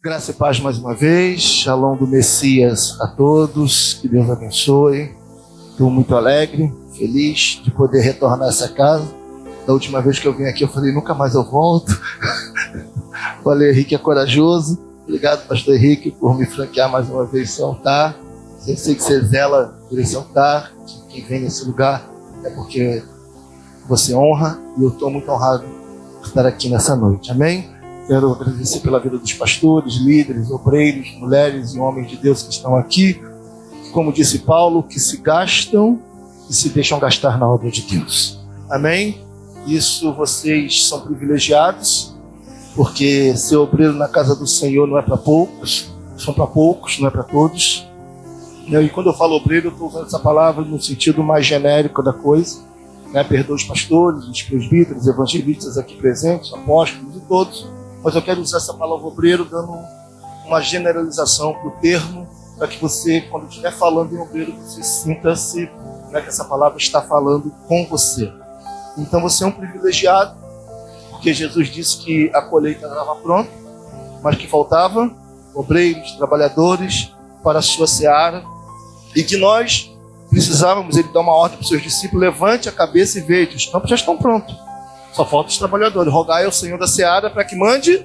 Graça e paz mais uma vez, Shalom do Messias a todos, que Deus abençoe. Estou muito alegre, feliz de poder retornar a essa casa. Da última vez que eu vim aqui eu falei, nunca mais eu volto. Falei, Henrique é corajoso. Obrigado, pastor Henrique, por me franquear mais uma vez esse altar. Eu sei que você zela por esse altar, que quem vem nesse lugar é porque você honra, e eu estou muito honrado por estar aqui nessa noite, amém? Quero agradecer pela vida dos pastores, líderes, obreiros, mulheres e homens de Deus que estão aqui. Como disse Paulo, que se gastam e se deixam gastar na obra de Deus. Amém? Isso, vocês são privilegiados, porque ser obreiro na casa do Senhor não é para poucos, são para poucos, não é para todos. E quando eu falo obreiro, eu estou usando essa palavra no sentido mais genérico da coisa. Perdoa os pastores, os presbíteros, evangelistas aqui presentes, apóstolos e todos. Mas eu quero usar essa palavra obreiro dando uma generalização para o termo, para que você, quando estiver falando em obreiro, você sinta-se que essa palavra está falando com você. Então você é um privilegiado, porque Jesus disse que a colheita estava pronta, mas que faltava obreiros, trabalhadores para a sua seara, e que nós precisávamos, ele dá uma ordem para os seus discípulos, levante a cabeça e veja, os campos já estão prontos. Só falta os trabalhadores. Rogai ao Senhor da seara para que mande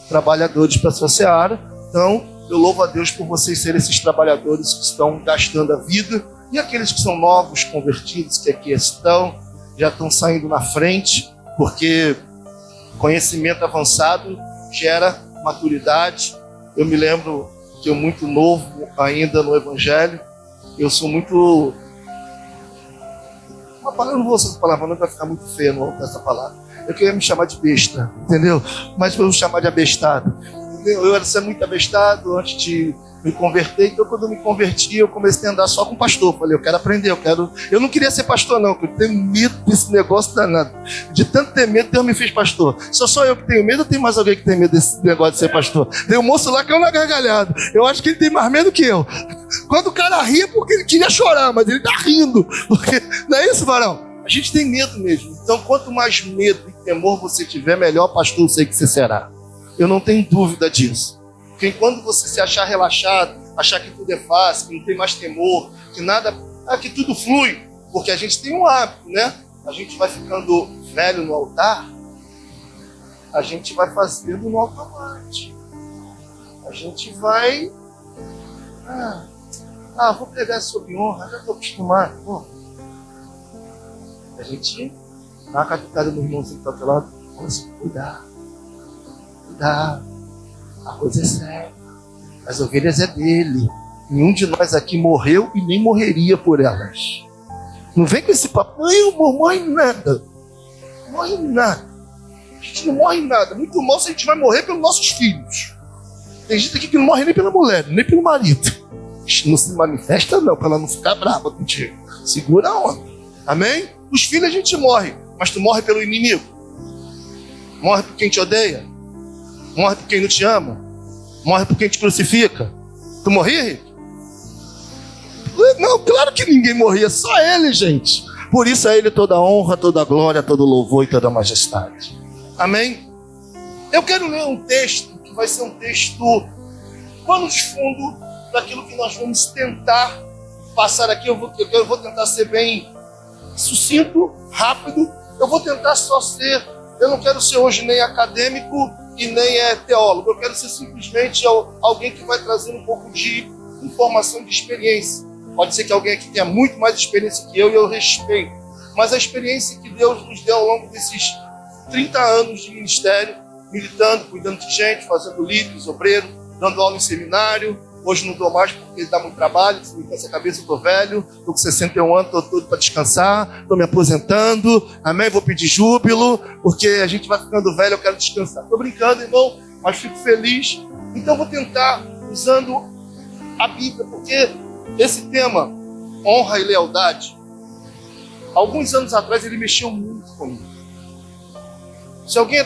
trabalhadores para a sua seara. Então, eu louvo a Deus por vocês serem esses trabalhadores que estão gastando a vida. E aqueles que são novos, convertidos, que aqui estão, já estão saindo na frente, porque conhecimento avançado gera maturidade. Eu me lembro que eu muito novo ainda no Evangelho, eu sou muito... Eu não vou usar essa palavra, não vai ficar muito feio essa palavra. Eu queria me chamar de besta, entendeu? Mas para eu chamar de abestado. Eu era muito abestado antes de me converter. Então, quando eu me converti, eu comecei a andar só com pastor. Falei, eu quero aprender, eu não queria ser pastor, não, porque eu tenho medo desse negócio danado. De tanto ter medo, Deus me fez pastor. Só eu que tenho medo, ou tem mais alguém que tem medo desse negócio de ser pastor? Tem um moço lá que é uma gargalhada. Eu acho que ele tem mais medo que eu. Quando o cara ri é porque ele queria chorar, mas ele tá rindo. Porque... Não é isso, varão? A gente tem medo mesmo. Então, quanto mais medo e temor você tiver, melhor pastor eu sei que você será. Eu não tenho dúvida disso. Porque quando você se achar relaxado, achar que tudo é fácil, que não tem mais temor, que nada, que tudo flui, porque a gente tem um hábito, né? A gente vai ficando velho no altar, a gente vai fazendo no automático. A gente vai... vou pregar sobre honra, já estou acostumado. A gente dá uma catucada no irmãozinho que está do lado, fala assim, cuidado, a coisa é séria, as ovelhas é dele, nenhum de nós aqui morreu e nem morreria por elas. Não vem com esse papo, não, eu não morro em nada, a gente não morre em nada, muito mal se a gente vai morrer pelos nossos filhos. Tem gente aqui que não morre nem pela mulher, nem pelo marido. Não se manifesta não, para ela não ficar brava contigo, segura a onda, amém? Os filhos a gente morre, mas tu morre pelo inimigo, morre por quem te odeia, morre por quem não te ama, morre por quem te crucifica. Tu morria, Henrique? Não, claro que ninguém morria, só ele, gente. Por isso a ele toda a honra, toda a glória, todo o louvor e toda a majestade. Amém? Eu quero ler um texto que vai ser um texto pano de fundo daquilo que nós vamos tentar passar aqui. Eu vou tentar ser bem sucinto, rápido. Eu vou tentar só ser... Eu não quero ser hoje nem acadêmico e nem teólogo. Eu quero ser simplesmente alguém que vai trazer um pouco de informação, de experiência. Pode ser que alguém aqui tenha muito mais experiência que eu e eu respeito. Mas a experiência que Deus nos deu ao longo desses 30 anos de ministério, militando, cuidando de gente, fazendo líderes, obreiros, dando aula em seminário. Hoje não dou mais porque dá muito trabalho, se me cansa a cabeça, eu estou velho, estou com 61 anos, estou todo para descansar, estou me aposentando, amém? Vou pedir júbilo, porque a gente vai ficando velho, eu quero descansar. Estou brincando, irmão, mas fico feliz. Então vou tentar, usando a Bíblia, porque esse tema, honra e lealdade, alguns anos atrás ele mexeu muito comigo. Se alguém é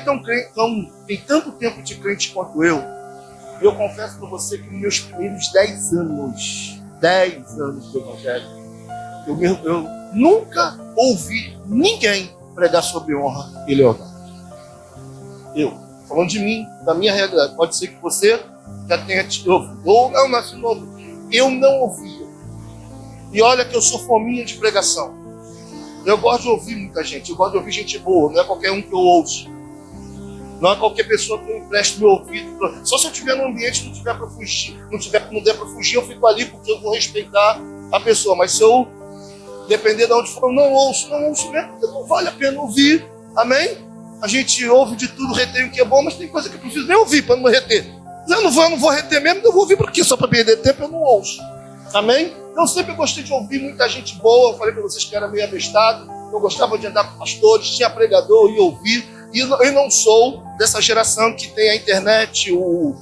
tem tanto tempo de crente quanto eu confesso para você que nos meus primeiros 10 anos do Evangelho, eu nunca ouvi ninguém pregar sobre honra e lealdade. Falando de mim, da minha realidade. Pode ser que você já tenha tido, ou não nasci novo. Eu não ouvia. E olha que eu sou fominha de pregação. Eu gosto de ouvir muita gente, eu gosto de ouvir gente boa, não é qualquer um que eu ouço. Não é qualquer pessoa que eu empreste meu ouvido. Só se eu estiver no ambiente, não tiver para fugir, não der para fugir, eu fico ali porque eu vou respeitar a pessoa. Mas se eu depender de onde for, eu não ouço mesmo, porque não vale a pena ouvir. Amém? A gente ouve de tudo, retém o que é bom, mas tem coisa que eu preciso nem ouvir para não reter. Eu não vou reter mesmo, então eu vou ouvir por quê? Só para perder tempo eu não ouço. Amém? Eu sempre gostei de ouvir muita gente boa. Eu falei para vocês que era meio abestado. Eu gostava de andar com pastores, tinha pregador, ia ouvir. E eu não sou dessa geração que tem a internet, o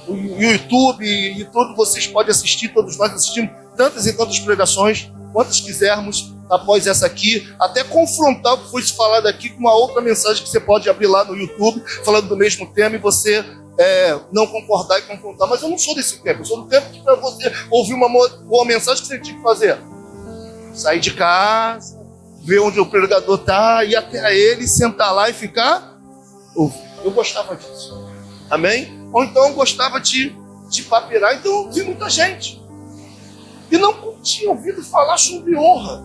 YouTube e tudo. Vocês podem assistir, todos nós assistimos tantas e tantas pregações, quantas quisermos após essa aqui, até confrontar o que foi se falado aqui com uma outra mensagem que você pode abrir lá no YouTube, falando do mesmo tema e você não concordar e confrontar. Mas eu não sou desse tempo. Eu sou do tempo que para você ouvir uma boa mensagem, que você tinha que fazer? Sair de casa, ver onde o pregador está, ir até ele, sentar lá e ficar ouvindo. Eu gostava disso. Amém? Ou então eu gostava de papirar. Então eu ouvi muita gente. E não tinha ouvido falar sobre honra.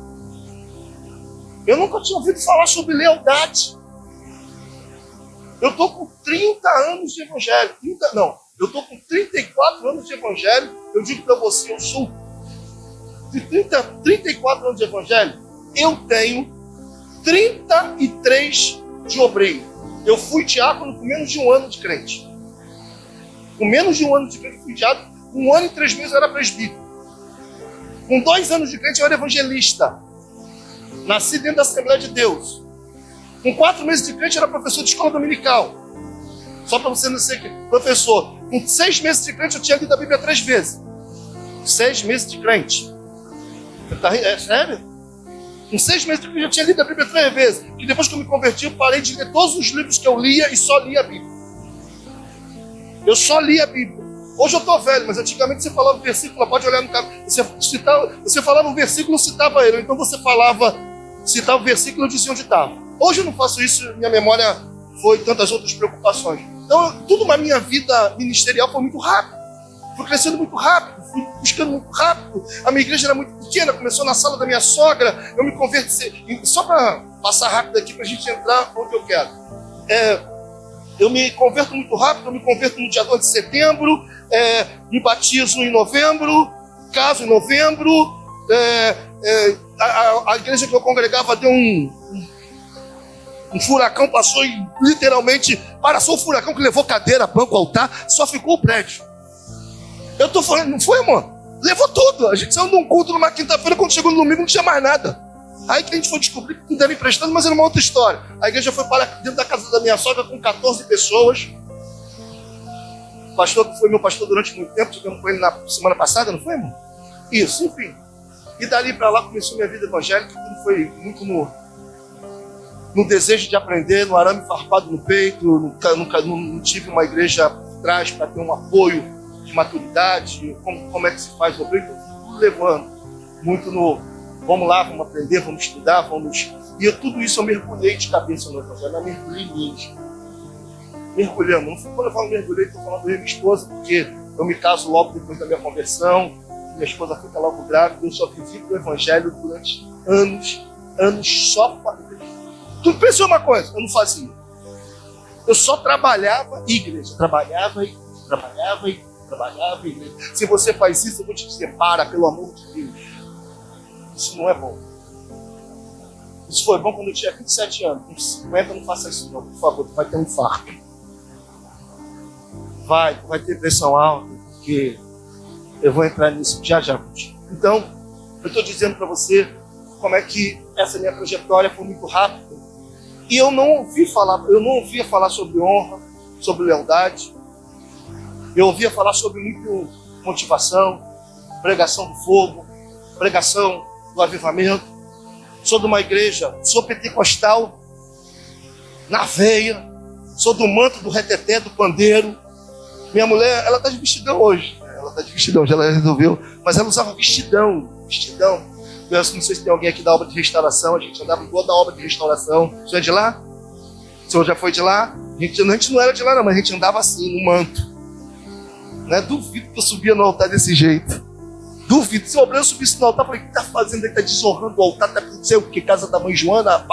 Eu nunca tinha ouvido falar sobre lealdade. Eu estou com 30 anos de evangelho. Eu estou com 34 anos de evangelho. Eu digo para você, eu sou de 34 anos de evangelho. Eu tenho 33 de obreiro. Eu fui diácono com menos de um ano de crente. Com menos de um ano de crente, eu fui diácono. 1 ano e 3 meses eu era presbítero. Com 2 anos de crente, eu era evangelista. Nasci dentro da Assembleia de Deus. Com 4 meses de crente, eu era professor de escola dominical. Só para você não ser professor. Com 6 meses de crente, eu tinha lido a Bíblia 3 vezes. 6 meses de crente. É sério? Com 6 meses de crente, eu tinha lido a Bíblia 3 vezes. E depois que eu me converti, eu parei de ler todos os livros que eu lia e só lia a Bíblia. Eu só lia a Bíblia. Hoje eu estou velho, mas antigamente você falava o versículo, pode olhar no carro. Você falava o versículo, citava ele. Ou então você citava o versículo e eu dizia onde estava. Hoje eu não faço isso, minha memória foi tantas outras preocupações. Então, tudo na minha vida ministerial foi muito rápido. Fui crescendo muito rápido, fui buscando muito rápido. A minha igreja era muito pequena, começou na sala da minha sogra. Eu me converti, só para passar rápido aqui, para a gente entrar onde eu quero. Eu me converto muito rápido, eu me converto no dia 2 de setembro, me batizo em novembro, caso em novembro. A igreja que eu congregava deu um furacão, passou e literalmente passou o furacão que levou cadeira, banco, altar, só ficou o prédio. Eu tô falando, não foi, amor? Levou tudo. A gente saiu de um culto numa quinta-feira, quando chegou no domingo não tinha mais nada. Aí que a gente foi descobrir que tudo era emprestado, mas era uma outra história. A igreja foi para dentro da casa da minha sogra com 14 pessoas. O pastor que foi meu pastor durante muito tempo, tivemos com ele na semana passada, não foi, irmão? Isso, enfim. E dali para lá começou minha vida evangélica, tudo foi muito no desejo de aprender, no arame farpado no peito. Nunca não tive uma igreja por trás para ter um apoio de maturidade, como é que se faz o obreiro, tudo levando muito vamos lá, vamos aprender, vamos estudar, E tudo isso eu mergulhei de cabeça no evangelho, eu mergulhei mesmo. Mergulhamos. Quando eu falo mergulhei, estou falando da minha esposa, porque eu me caso logo depois da minha conversão, minha esposa fica logo grávida, eu só vivi para o evangelho durante anos só para a igreja. Tu pensou uma coisa, eu não fazia. Eu só trabalhava igreja, trabalhava igreja. Se você faz isso, eu vou te dizer, pelo amor de Deus. Isso não é bom. Isso foi bom quando eu tinha 27 anos. Com 50 não faça isso não, por favor, tu vai ter um infarto. Vai ter pressão alta, porque eu vou entrar nisso já. Então, eu estou dizendo para você como é que essa minha trajetória foi muito rápida. E eu não ouvia falar sobre honra, sobre lealdade. Eu ouvia falar sobre muito motivação, pregação do fogo, pregação do avivamento. Sou de uma igreja, sou pentecostal na veia, sou do manto, do reteté, do pandeiro. Minha mulher, ela está de vestidão hoje. Ela está de vestidão, já ela resolveu. Mas ela usava vestidão. Eu não sei se tem alguém aqui da obra de restauração. A gente andava em toda a obra de restauração. O senhor é de lá? O senhor já foi de lá? A gente não era de lá não, mas a gente andava assim, no manto. Né? Duvido que eu subia no altar desse jeito. Duvido. Se o obreiro subisse no altar, eu falei, o que está fazendo? Ele está desonrando o altar, está acontecendo o que? Casa da mãe Joana?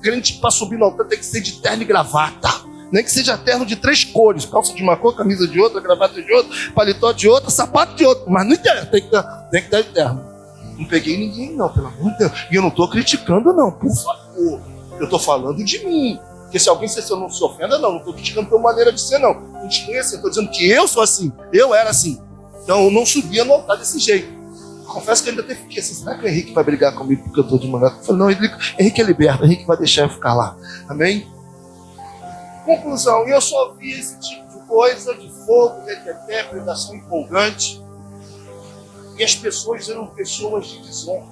Crente para subir no altar tem que ser de terno e gravata. Nem que seja terno de 3 cores. Calça de uma cor, camisa de outra, gravata de outra, paletó de outra, sapato de outra. Mas não interessa, tem que estar de terno. Não peguei ninguém não, pelo amor de Deus. E eu não estou criticando não, por favor. Eu estou falando de mim. Porque se alguém se eu não se ofenda, não estou criticando pela maneira de ser, não. Não te conheço, eu estou dizendo que eu sou assim. Eu era assim. Então eu não subia no altar desse jeito. Confesso que eu ainda até fiquei assim, será que o Henrique vai brigar comigo porque eu estou de manhã? Eu falei, não, Henrique é liberto, Henrique vai deixar eu ficar lá. Amém? Conclusão, eu só vi esse tipo de coisa, de fogo, reteté, pregação empolgante. E as pessoas eram pessoas de desonra,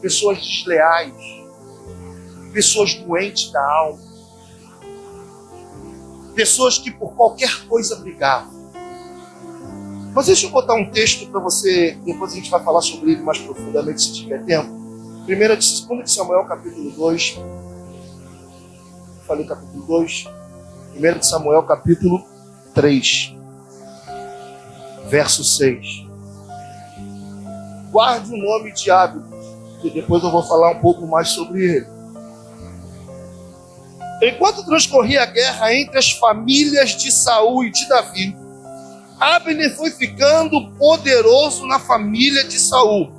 pessoas desleais, pessoas doentes da alma, pessoas que por qualquer coisa brigavam. Mas deixa eu botar um texto para você, depois a gente vai falar sobre ele mais profundamente se tiver tempo. 2 de Samuel, capítulo 2. Falei capítulo 2. 1 de Samuel, capítulo 3. Verso 6. Guarde o nome de Ábio, que depois eu vou falar um pouco mais sobre ele. Enquanto transcorria a guerra entre as famílias de Saul e de Davi, Abner foi ficando poderoso na família de Saul.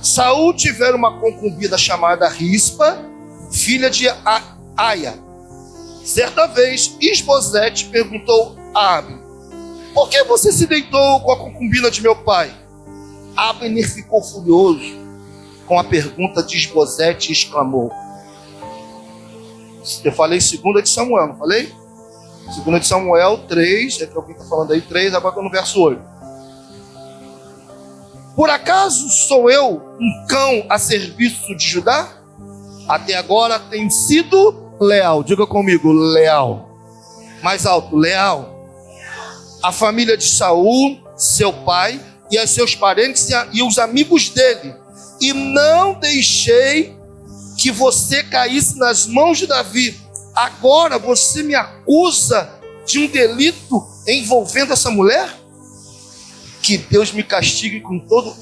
Saul tivera uma concubina chamada Rispa, filha de Aia. Certa vez, Isbosete perguntou a Abner, por que você se deitou com a concubina de meu pai? Abner ficou furioso com a pergunta de Isbosete e exclamou. Eu falei 2 de Samuel, não falei? 2 de Samuel 3, é que alguém está falando aí 3, agora estou no verso 8. Por acaso sou eu um cão a serviço de Judá? Até agora tenho sido leal. Diga comigo, leal. Mais alto, leal. A família de Saul, seu pai, e a seus parentes e os amigos dele. E não deixei que você caísse nas mãos de Davi. Agora você me acusa de um delito envolvendo essa mulher? Que Deus me castigue com todo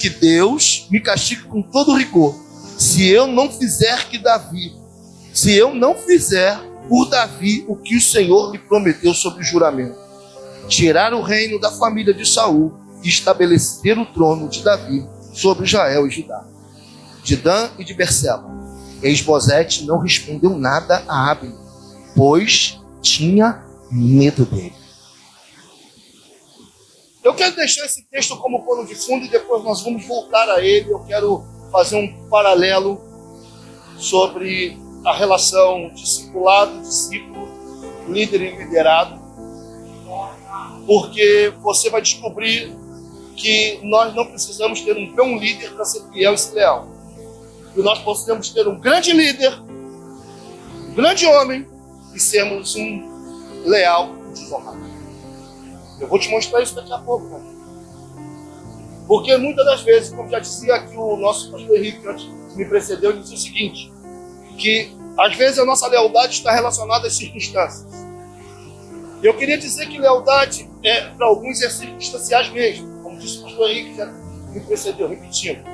rigor. Se eu não fizer por Davi o que o Senhor lhe prometeu sob juramento, tirar o reino da família de Saul e estabelecer o trono de Davi sobre Israel e Judá, de Dan e de Berseba. Isbosete não respondeu nada a Abner, pois tinha medo dele. Eu quero deixar esse texto como pano de fundo e depois nós vamos voltar a ele. Eu quero fazer um paralelo sobre a relação discipulado, discípulo, líder e liderado, porque você vai descobrir que nós não precisamos ter um bom líder para ser fiel e ser leal. E nós podemos ter um grande líder, um grande homem, e sermos um leal e desonrado. Eu vou te mostrar isso daqui a pouco, né? Porque muitas das vezes, como já dizia aqui o nosso pastor Henrique, antes que me precedeu, ele disse o seguinte, que às vezes a nossa lealdade está relacionada às circunstâncias. Eu queria dizer que lealdade, para alguns, é circunstanciais mesmo, como disse o pastor Henrique, já me precedeu, repetindo.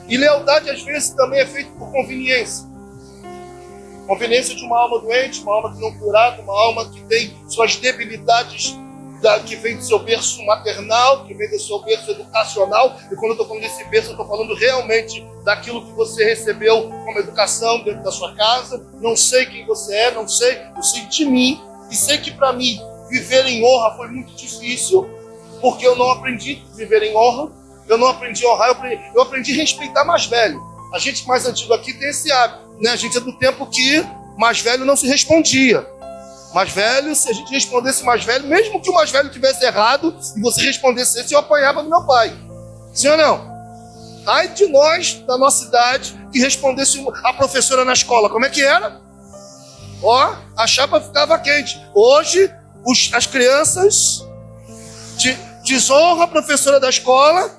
E lealdade, às vezes, também é feita por conveniência. Conveniência de uma alma doente, uma alma que não curada, uma alma que tem suas debilidades, que vem do seu berço maternal, que vem do seu berço educacional. E quando eu estou falando desse berço, eu estou falando realmente daquilo que você recebeu como educação dentro da sua casa. Não sei quem você é, não sei, eu sei de mim. E sei que para mim, viver em honra foi muito difícil, porque eu não aprendi a viver em honra, eu não aprendi a honrar, eu aprendi a respeitar mais velho. A gente mais antigo aqui tem esse hábito, né? A gente é do tempo que mais velho não se respondia. Mais velho, se a gente respondesse mais velho, mesmo que o mais velho tivesse errado e você respondesse esse, eu apanhava do meu pai. Sim ou não? Ai de nós, da nossa idade, que respondesse a professora na escola. Como é que era? Ó, a chapa ficava quente. Hoje, as crianças desonram a professora da escola,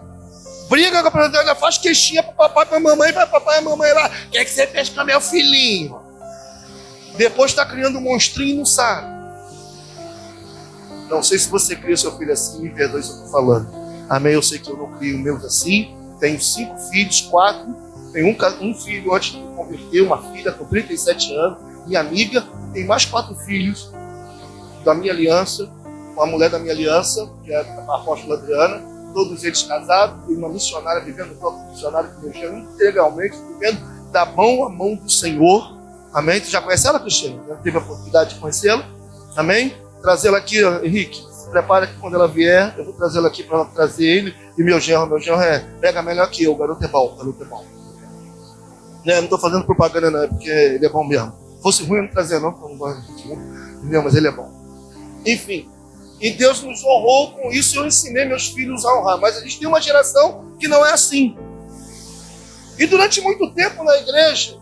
briga com a professora, faz queixinha para papai e para mamãe, para papai e mamãe lá. O que é que você fez com meu filhinho? Depois está criando um monstrinho e não sabe. Não sei se você cria seu filho assim, me perdoe se eu estou falando. Amém? Eu sei que eu não crio meus assim. Tenho 5 filhos, 4. Tenho um filho antes de me converter, uma filha com 37 anos, minha amiga. Tenho mais 4 filhos da minha aliança, com a mulher da minha aliança, que é a apóstola Adriana. Todos eles casados, tenho uma missionária vivendo o próprio missionário que me chama integralmente, vivendo da mão a mão do Senhor. Amém? Tu já conhece ela, Cristina? Já teve a oportunidade de conhecê-la? Amém? Trazê-la aqui, Henrique. Se prepara que quando ela vier, eu vou trazê-la aqui para trazer ele. E meu genro pega melhor que eu. O garoto é bom, o garoto é bom. Não estou fazendo propaganda não, é porque ele é bom mesmo. Se fosse ruim eu não trazia não, porque eu não gosto de entendeu? Mas ele é bom. Enfim, e Deus nos honrou com isso e eu ensinei meus filhos a honrar. Mas a gente tem uma geração que não é assim. E durante muito tempo na igreja,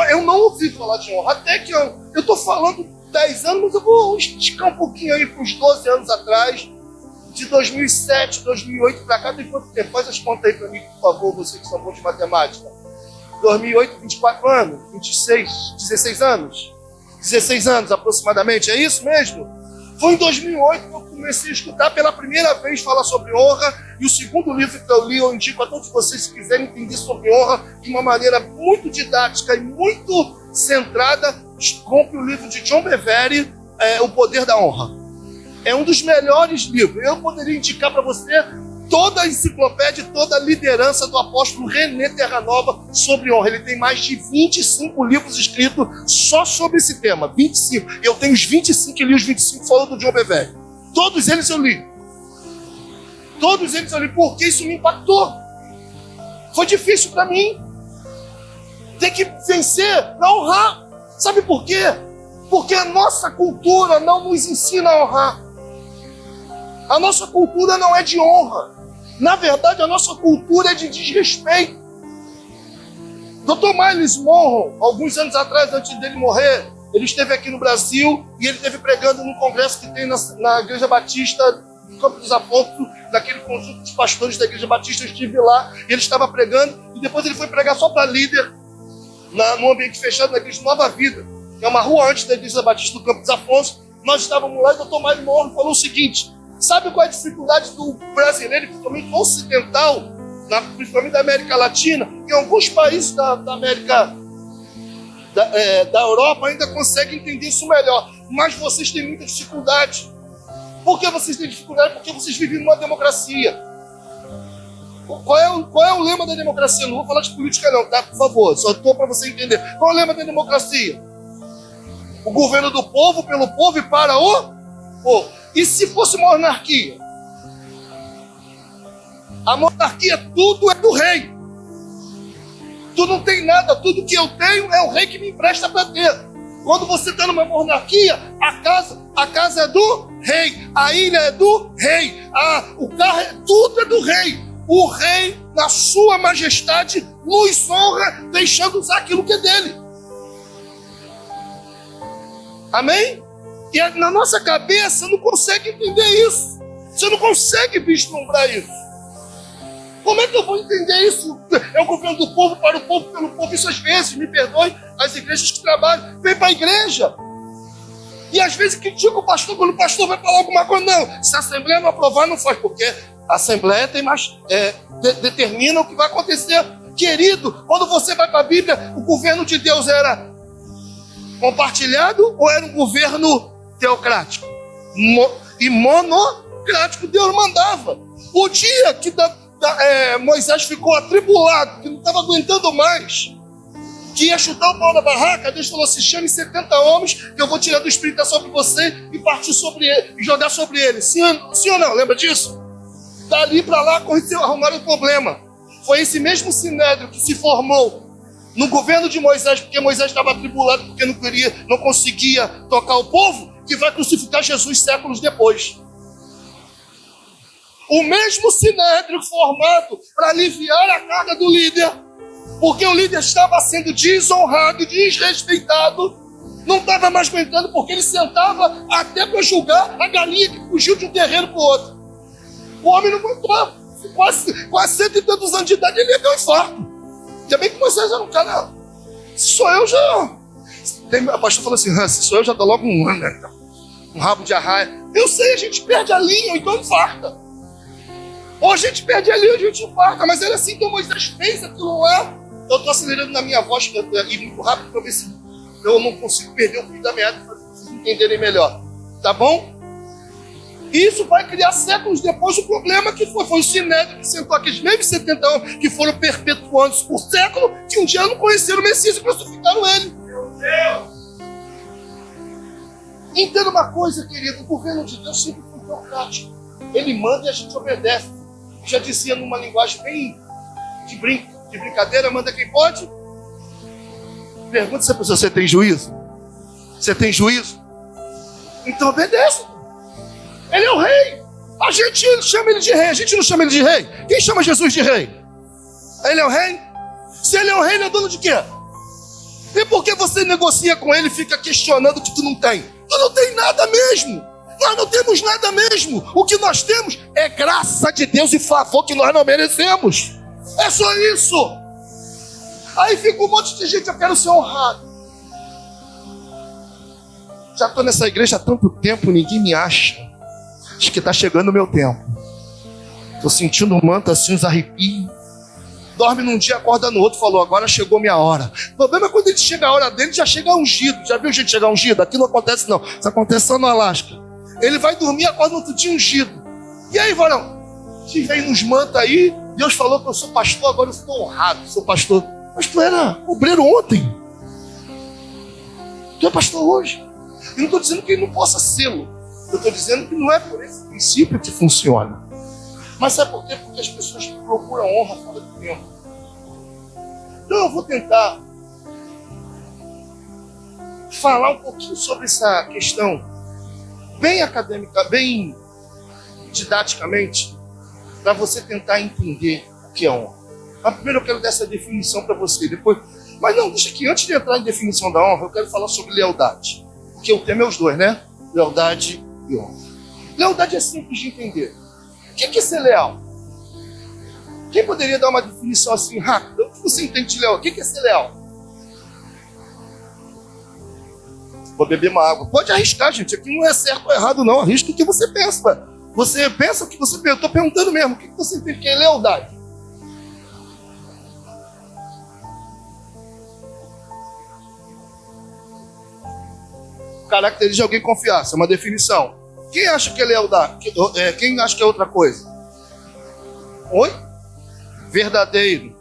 eu não ouvi falar de honra. Até que eu estou falando 10 anos, mas eu vou esticar um pouquinho aí para uns 12 anos atrás. De 2007, 2008 para cá, tem quanto tempo? Faz as contas aí para mim, por favor, vocês que são bons de matemática. 2008, 24 anos, 26, 16 anos. 16 anos aproximadamente, é isso mesmo? Foi em 2008 que eu comecei a escutar pela primeira vez falar sobre honra. E o segundo livro que eu li, eu indico a todos vocês que quiserem entender sobre honra de uma maneira muito didática e muito centrada, compre o livro de John Bevere, O Poder da Honra. É um dos melhores livros. Eu poderia indicar para você toda a enciclopédia, toda a liderança do apóstolo René Terranova sobre honra. Ele tem mais de 25 livros escritos só sobre esse tema. 25. Eu tenho os 25 e li os 25 falando do John Bevere. Todos eles eu li. Todos eles eu li porque isso me impactou. Foi difícil para mim. Ter que vencer para honrar. Sabe por quê? Porque a nossa cultura não nos ensina a honrar. A nossa cultura não é de honra. Na verdade, a nossa cultura é de desrespeito. Dr. Miles Monroe, alguns anos atrás, antes dele morrer, ele esteve aqui no Brasil e ele esteve pregando num congresso que tem na Igreja Batista do Campo dos Afonsos, naquele conjunto de pastores da Igreja Batista. Eu estive lá e ele estava pregando e depois ele foi pregar só para líder num ambiente fechado na Igreja Nova Vida, que é uma rua antes da Igreja Batista do Campo dos Afonsos. Nós estávamos lá e o Dr. Miles Monroe falou o seguinte: sabe qual é a dificuldade do brasileiro, principalmente do ocidental, principalmente da América Latina? Em alguns países da América, da Europa, ainda conseguem entender isso melhor. Mas vocês têm muita dificuldade. Por que vocês têm dificuldade? Porque vocês vivem numa democracia. Qual é o lema da democracia? Não vou falar de política não, tá? Por favor, só estou para você entender. Qual é o lema da democracia? O governo do povo, pelo povo e para o povo. E se fosse monarquia? A monarquia, tudo é do rei. Tu não tem nada, tudo que eu tenho é o rei que me empresta para ter. Quando você está numa monarquia, a casa é do rei, a ilha é do rei, o carro tudo é do rei. O rei, na sua majestade, nos honra, deixando usar aquilo que é dele. Amém? E na nossa cabeça não consegue entender isso. Você não consegue vislumbrar isso. Como é que eu vou entender isso? É o governo do povo, para o povo, pelo povo. Isso às vezes, me perdoe, as igrejas que trabalham, vem para a igreja. E às vezes critica o pastor, quando o pastor vai falar alguma coisa. Não, se a Assembleia não aprovar, não faz. Porque a Assembleia tem mais, determina o que vai acontecer. Querido, quando você vai para a Bíblia, o governo de Deus era compartilhado ou era um governo teocrático e monocrático? Deus mandava. O dia que Moisés ficou atribulado, que não estava aguentando mais, que ia chutar o pau na barraca, Deus falou assim: chame 70 homens que eu vou tirar do Espírito sobre você e partir sobre ele e jogar sobre ele. Sim ou não? Lembra disso? Dali para lá arrumaram o problema. Foi esse mesmo sinédrio que se formou no governo de Moisés, porque Moisés estava atribulado, porque não conseguia tocar o povo, que vai crucificar Jesus séculos depois. O mesmo sinédrio formado para aliviar a carga do líder, porque o líder estava sendo desonrado e desrespeitado, não estava mais aguentando, porque ele sentava até para julgar a galinha que fugiu de um terreno para o outro. O homem não aguentava, quase 100 e tantos anos de idade, ele ia ter um infarto. Ainda bem que Moisés era um cara. Se sou eu, já. A pastora falou assim: se sou eu, já dá logo um ano, né? um rabo de arraia. Eu sei, a gente perde a linha, ou então infarta. Ou a gente perde a linha, ou a gente infarta. Mas era assim que Moisés fez aquilo lá. Eu estou acelerando na minha voz e muito rápido para ver se eu não consigo perder o fio da meada para vocês entenderem melhor. Tá bom? Isso vai criar séculos depois o problema que foi o Sinédrio que sentou aqueles mesmos 70 anos que foram perpetuando por século, que um dia não conheceram o Messias e crucificaram ele. Meu Deus! Entenda uma coisa, querido, o governo de Deus sempre foi teocrático. Ele manda e a gente obedece. Eu já dizia numa linguagem bem de brincadeira, manda quem pode. Pergunta se a pessoa, você tem juízo? Você tem juízo? Então obedece. Ele é o rei. A gente chama ele de rei. A gente não chama ele de rei. Quem chama Jesus de rei? Ele é o rei? Se ele é o rei, ele é dono de quê? E por que você negocia com ele e fica questionando o que tu não tem? Tu não tem nada mesmo. Nós não temos nada mesmo. O que nós temos é graça de Deus e favor que nós não merecemos. É só isso. Aí fica um monte de gente, eu quero ser honrado. Já estou nessa igreja há tanto tempo, ninguém me acha. Acho que está chegando o meu tempo. Estou sentindo um manto assim, uns arrepios. Dorme num dia, acorda no outro, falou, agora chegou minha hora. O problema é quando ele chega a hora dele, já chega ungido. Já viu gente chegar ungido? Aqui não acontece não. Isso acontece só no Alasca. Ele vai dormir, acorda no outro dia ungido. E aí, varão? Se vem nos manta aí, Deus falou que eu sou pastor, agora eu estou honrado, sou pastor. Mas tu era obreiro ontem. Tu é pastor hoje. Eu não estou dizendo que ele não possa sê-lo. Eu estou dizendo que não é por esse princípio que funciona. Mas sabe por quê? Porque as pessoas procuram honra fora do tempo. Então eu vou tentar falar um pouquinho sobre essa questão bem acadêmica, bem didaticamente, para você tentar entender o que é honra. Mas primeiro eu quero dar essa definição para você, depois... Mas não, deixa que antes de entrar em definição da honra, eu quero falar sobre lealdade. Porque o tema é os dois, né? Lealdade e honra. Lealdade é simples de entender. O que é ser leal? Quem poderia dar uma definição assim rápida? O que você entende de leal? O que é ser leal? Vou beber uma água. Pode arriscar, gente. Aqui não é certo ou errado, não. Arrisca o que você pensa. Você pensa o que você pensa. Eu estou perguntando mesmo. O que você entende que é lealdade? Característica de alguém confiar. Essa é uma definição. Quem acha que é lealdade? Quem acha que é outra coisa? Oi? Verdadeiro.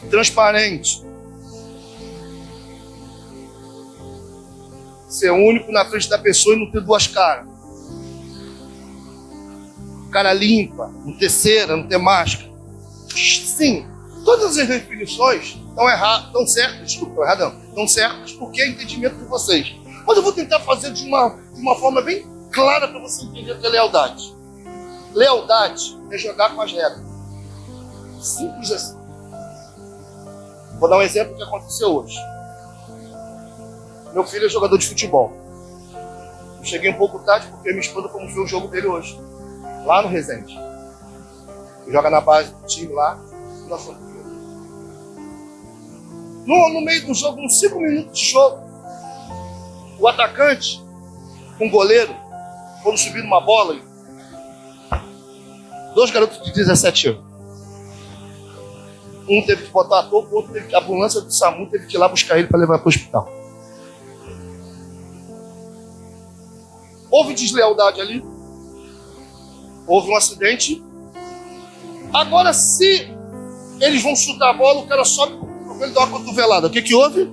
Transparente. Ser único na frente da pessoa e não ter duas caras. Cara limpa, não ter cera, não ter máscara. Sim, todas as definições estão certas, estão certas porque é entendimento de vocês. Mas eu vou tentar fazer de uma forma bem clara para você entender o que é lealdade. Lealdade é jogar com as regras. Simples assim. Vou dar um exemplo que aconteceu hoje. Meu filho é jogador de futebol. Eu cheguei um pouco tarde porque minha esposa foi ver o jogo dele hoje. Lá no Resende. Ele joga na base do time lá. Nós fomos ver. No meio do jogo, uns 5 minutos de jogo, o atacante, com o goleiro, foram subir numa bola. 2 garotos de 17 anos. Um teve que botar a topo, o outro teve que... A ambulância do SAMU teve que ir lá buscar ele para levar para o hospital. Houve deslealdade ali. Houve um acidente. Agora, se eles vão chutar a bola, o cara sobe com ele, dá uma cotovelada. O que houve?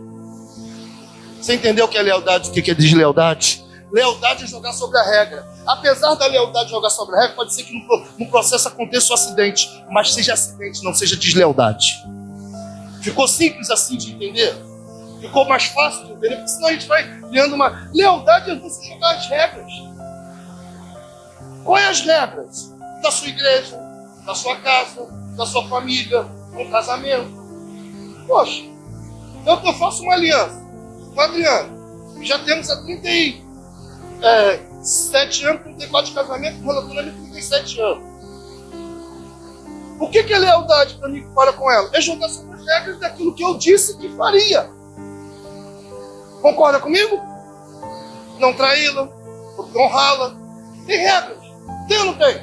Você entendeu o que é lealdade, o que é deslealdade? Lealdade é jogar sobre a regra. Apesar da lealdade jogar sobre a regra, pode ser que no processo aconteça um acidente, mas seja acidente, não seja deslealdade. Ficou simples assim de entender? Ficou mais fácil de entender? Porque senão a gente vai criando uma... Lealdade é você jogar as regras. Quais as regras? Da sua igreja, da sua casa, da sua família, um casamento. Poxa, eu faço uma aliança com o Adriano. Já temos há 37 anos, 34 de casamento, com relacionamento 37 anos. O que é lealdade para mim para com ela? É jogar sobre as regras daquilo que eu disse que faria. Concorda comigo? não traí-la, honrá-la. Tem regras. Tem ou não tem?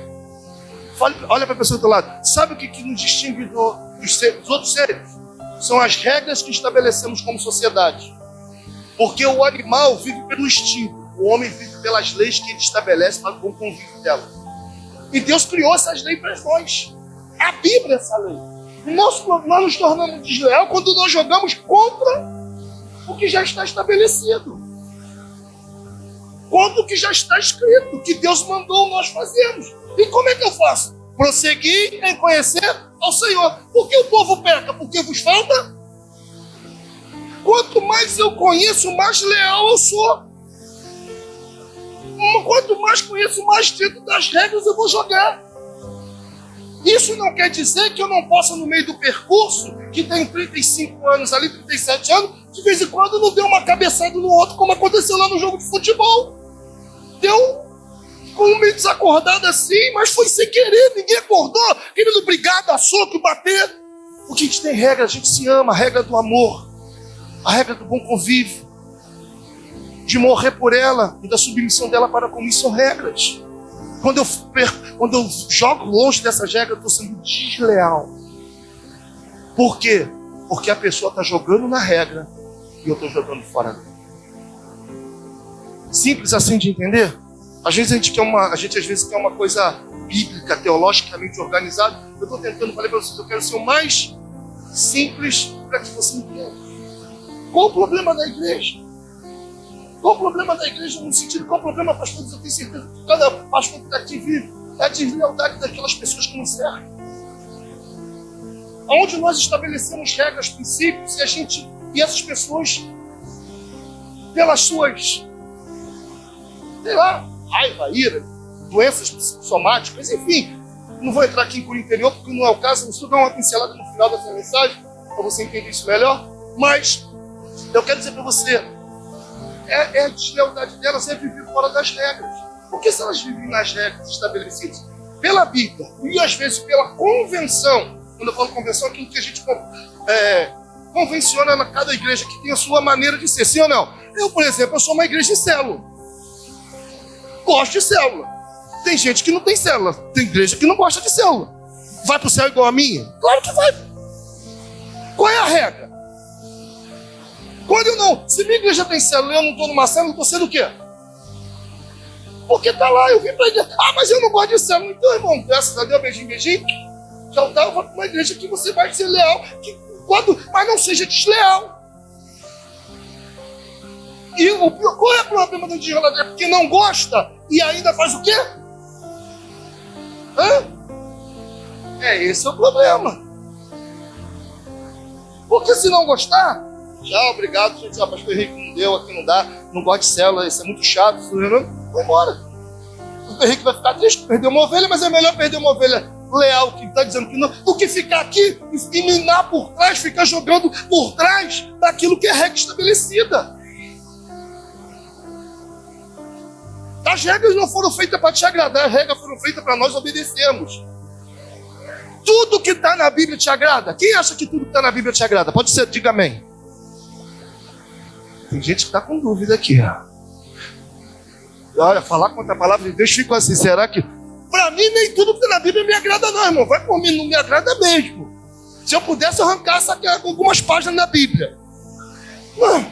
Olha para a pessoa do lado. Sabe o que nos distingue dos outros seres? São as regras que estabelecemos como sociedade. Porque o animal vive pelo instinto. O homem vive pelas leis que ele estabelece para o bom convívio dela. E Deus criou essas leis para nós. A Bíblia é essa lei. E nós nos tornamos desleal quando nós jogamos contra o que já está estabelecido. Contra o que já está escrito, que Deus mandou nós fazermos. E como é que eu faço? Prosseguir em conhecer ao Senhor. Por que o povo peca? Porque vos falta? Quanto mais eu conheço, mais leal eu sou. Quanto mais conheço, mais dentro das regras eu vou jogar. Isso não quer dizer que eu não possa, no meio do percurso, que tem 35 anos ali, 37 anos, de vez em quando não dê uma cabeçada no outro, como aconteceu lá no jogo de futebol. Deu um meio desacordado assim, mas foi sem querer, ninguém acordou, querendo brigar, dar soco, bater. Porque a gente tem regra, a gente se ama, a regra do amor, a regra do bom convívio, de morrer por ela e da submissão dela para comigo, são regras. Quando eu jogo longe dessas regras, eu estou sendo desleal. Por quê? Porque a pessoa está jogando na regra e eu estou jogando fora dela. Simples assim de entender? Às vezes a gente quer uma coisa bíblica, teologicamente organizada. Eu estou tentando falar para vocês, eu quero ser o mais simples para que você entenda. Qual o problema da igreja? Qual o problema da igreja no sentido, qual o problema, pastor? Eu tenho certeza que cada pastor que está aqui vive é a deslealdade daquelas pessoas que nos cercam. Onde nós estabelecemos regras, princípios, e essas pessoas, pelas suas, sei lá, raiva, ira, doenças psicossomáticas, enfim, não vou entrar aqui por interior, porque não é o caso, eu vou dar uma pincelada no final dessa mensagem, para você entender isso melhor, mas eu quero dizer para você, a deslealdade delas é viver fora das regras. Porque se elas vivem nas regras estabelecidas pela Bíblia e às vezes pela convenção, quando eu falo convenção, aquilo que a gente convenciona na cada igreja que tem a sua maneira de ser, sim ou não? Eu, por exemplo, eu sou uma igreja de célula. Gosto de célula. Tem gente que não tem célula. Tem igreja que não gosta de célula. Vai para o céu igual a minha? Claro que vai. Qual é a regra? Quando eu não, se minha igreja tem célula e eu não estou numa célula, eu estou sendo o quê? Porque está lá, eu vim para a igreja. Ah, mas eu não gosto de célula. Então, irmão, graças a Deus, beijinho, beijinho. Já tá, eu vou para uma igreja que você vai ser leal, mas não seja desleal. E qual é o problema do desleal? É porque não gosta e ainda faz o quê? Esse é o problema. Porque se não gostar, já, obrigado, gente. Ah, pastor Henrique não deu, aqui não dá, não gosta de célula, isso é muito chato, vai embora. O pastor Henrique vai ficar triste, perdeu uma ovelha, mas é melhor perder uma ovelha leal, que está dizendo que não, do que ficar aqui e minar por trás, ficar jogando por trás daquilo que é regra estabelecida. As regras não foram feitas para te agradar, as regras foram feitas para nós obedecermos. Tudo que está na Bíblia te agrada? Quem acha que tudo que está na Bíblia te agrada? Pode ser, diga amém. Tem gente que está com dúvida aqui. Olha, falar contra a palavra de Deus, fico assim, será que... Para mim, nem tudo que está na Bíblia me agrada não, irmão. Vai por mim, não me agrada mesmo. Se eu pudesse, eu arrancasse algumas páginas da Bíblia. Não.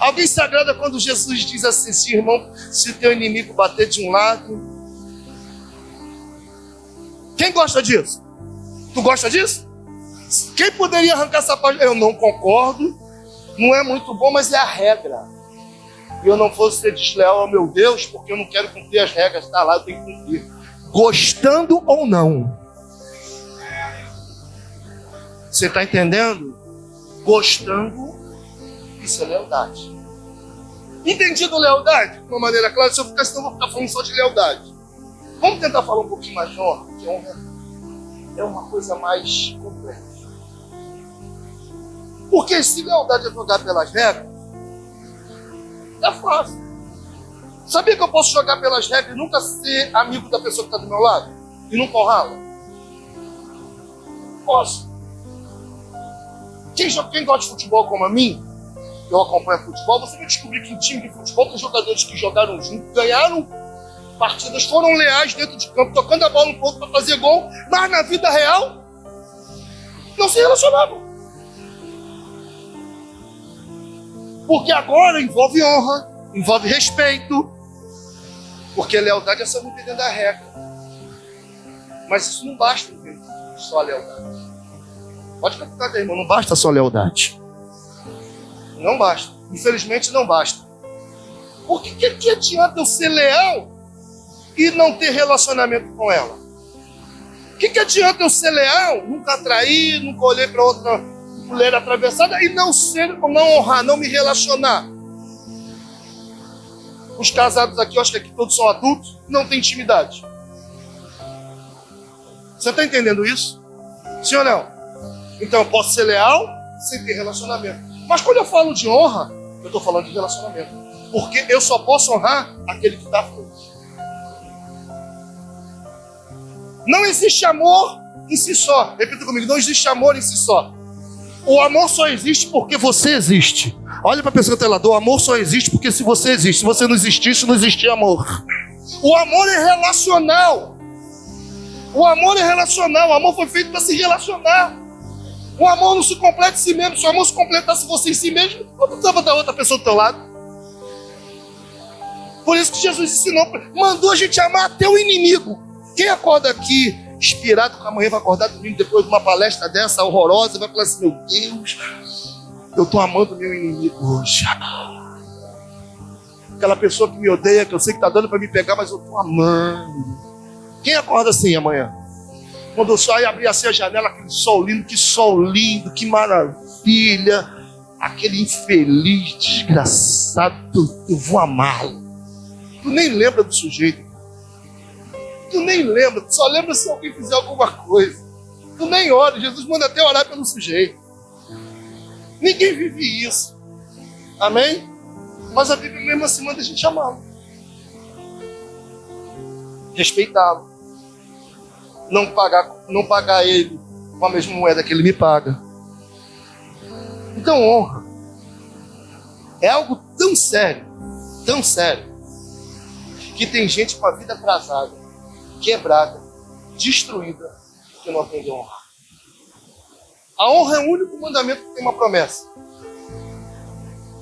Alguém se agrada quando Jesus diz assim, irmão, se teu inimigo bater de um lado... Quem gosta disso? Tu gosta disso? Quem poderia arrancar essa página? Eu não concordo. Não é muito bom, mas é a regra. E eu não vou ser desleal ao meu Deus, porque eu não quero cumprir as regras. Está lá, eu tenho que cumprir. Gostando ou não. Você está entendendo? Gostando, isso é lealdade. Entendido lealdade? De uma maneira clara, se eu ficar, senão eu vou ficar falando só de lealdade. Vamos tentar falar um pouquinho mais de honra, porque honra é uma coisa mais complexa. Porque se lealdade é jogar pelas regras, é fácil. Sabia que eu posso jogar pelas regras e nunca ser amigo da pessoa que está do meu lado? E nunca honrá-la? Posso. Quem gosta de futebol como a mim, eu acompanho futebol, você vai descobrir que em time de futebol tem jogadores que jogaram junto, ganharam partidas, foram leais dentro de campo, tocando a bola um pouco para fazer gol, mas na vida real não se relacionavam. Porque agora envolve honra, envolve respeito, porque lealdade é só não dentro da regra. Mas isso não basta, só a lealdade. Pode captar, irmão, não basta só lealdade. Não basta. Infelizmente não basta. Porque que adianta eu ser leal e não ter relacionamento com ela? Que adianta eu ser leal, nunca trair, nunca olhar para outra mulher atravessada e não honrar, não me relacionar? Os casados aqui, eu acho que aqui todos são adultos, não tem intimidade. Você está entendendo isso? Sim ou não? Então eu posso ser leal sem ter relacionamento. Mas quando eu falo de honra, eu estou falando de relacionamento. Porque eu só posso honrar aquele que está à frente. Não existe amor em si só. Repita comigo, não existe amor em si só. O amor só existe porque você existe. Olha para a pessoa que está lá, o amor só existe porque se você existe. Se você não existisse, não existia amor. O amor é relacional. O amor é relacional. O amor foi feito para se relacionar. O amor não se completa em si mesmo. Se o amor se completasse você em si mesmo, não precisava da outra pessoa do teu lado. Por isso que Jesus ensinou, mandou a gente amar até o inimigo. Quem acorda aqui inspirado com a manhã vai acordar domingo depois de uma palestra dessa horrorosa e vai falar assim, meu Deus, eu estou amando meu inimigo hoje. Aquela pessoa que me odeia, que eu sei que está dando para me pegar, mas eu estou amando. Quem acorda assim amanhã? Quando eu saio e abrir assim a janela, aquele sol lindo, que maravilha. Aquele infeliz, desgraçado, eu vou amá-lo. Tu nem lembra do sujeito. Tu nem lembra, tu só lembra se alguém fizer alguma coisa. Tu nem ora, Jesus manda até orar pelo sujeito. Ninguém vive isso. Amém? Mas a Bíblia mesmo assim manda a gente amá-lo. Respeitá-lo. Não pagar ele com a mesma moeda que ele me paga. Então honra é algo tão sério, que tem gente com a vida atrasada, quebrada, destruída, que não aprendeu a honrar. A honra é o único mandamento que tem uma promessa.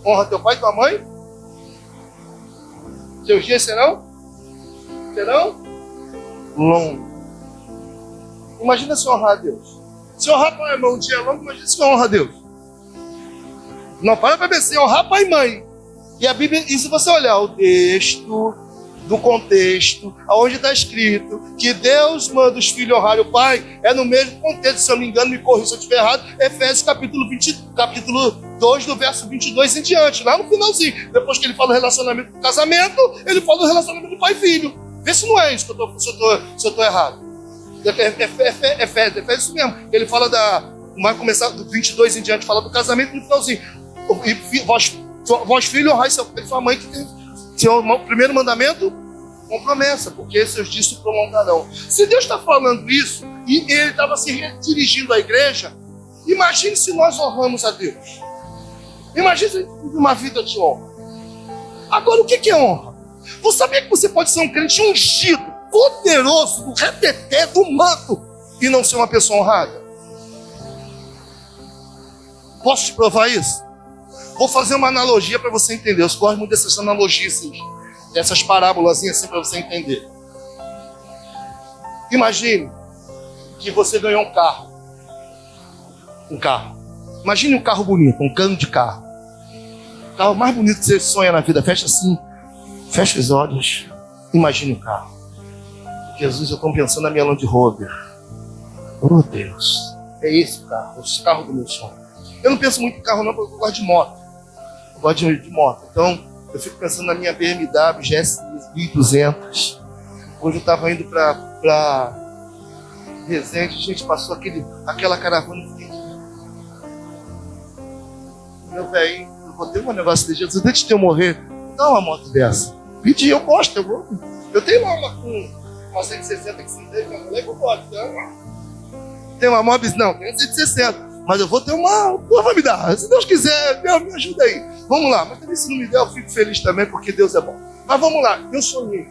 Honra teu pai e tua mãe. Seus dias serão longos. Imagina se honrar a Deus. Se honrar pai e mãe um dia longo, imagina se honra a Deus. Não, para pra pensar, honrar pai e mãe. E a Bíblia, e se você olhar o texto, do contexto, onde está escrito que Deus manda os filhos honrar o pai, é no mesmo contexto, se eu não me engano, me corrija se eu estiver errado, Efésios capítulo 2, do verso 22 em diante, lá no finalzinho. Depois que ele fala do relacionamento do casamento, ele fala do relacionamento do pai e filho. Vê se não é isso que se eu estou errado. Efésios isso mesmo. Ele fala vai começar do 22 em diante, fala do casamento no finalzinho. Vós filhos, honrai seu pai e sua mãe, que tem o primeiro mandamento, com promessa, porque seus dias se prolongarão. Se Deus está falando isso, e ele estava se dirigindo à igreja, imagine se nós honramos a Deus. Imagine se uma vida de honra. Agora, o que é honra? Você sabia que você pode ser um crente ungido, poderoso, do reteté, do manto, e não ser uma pessoa honrada? Posso te provar isso? Vou fazer uma analogia para você entender. Eu gosto muito dessas analogias, assim, dessas parábolas assim, para você entender. Imagine que você ganhou um carro. Imagine um carro bonito, um cano de carro. O carro mais bonito que você sonha na vida. Fecha assim, fecha os olhos. Imagine o carro. Jesus, eu estou pensando na minha Land Rover. Oh Deus, é esse carro do meu sonho. Eu não penso muito em carro não, porque eu gosto de moto. Eu gosto de moto. Então, eu fico pensando na minha BMW GS 1200. Hoje eu estava indo para Resende, gente, passou aquela caravana. Meu velho, eu botei um negócio de Jesus, antes de eu morrer, dá uma moto dessa. Pedi, eu gosto, eu tenho uma 160 que se tem, minha mulher que eu gosto, tá? Tem uma Mobis? Não, tem 160. mas eu vou ter uma... Deus vai me dar. Se Deus quiser, Deus me ajuda aí. Vamos lá. Mas também se não me der, eu fico feliz também, porque Deus é bom. Mas vamos lá. Eu sonhei.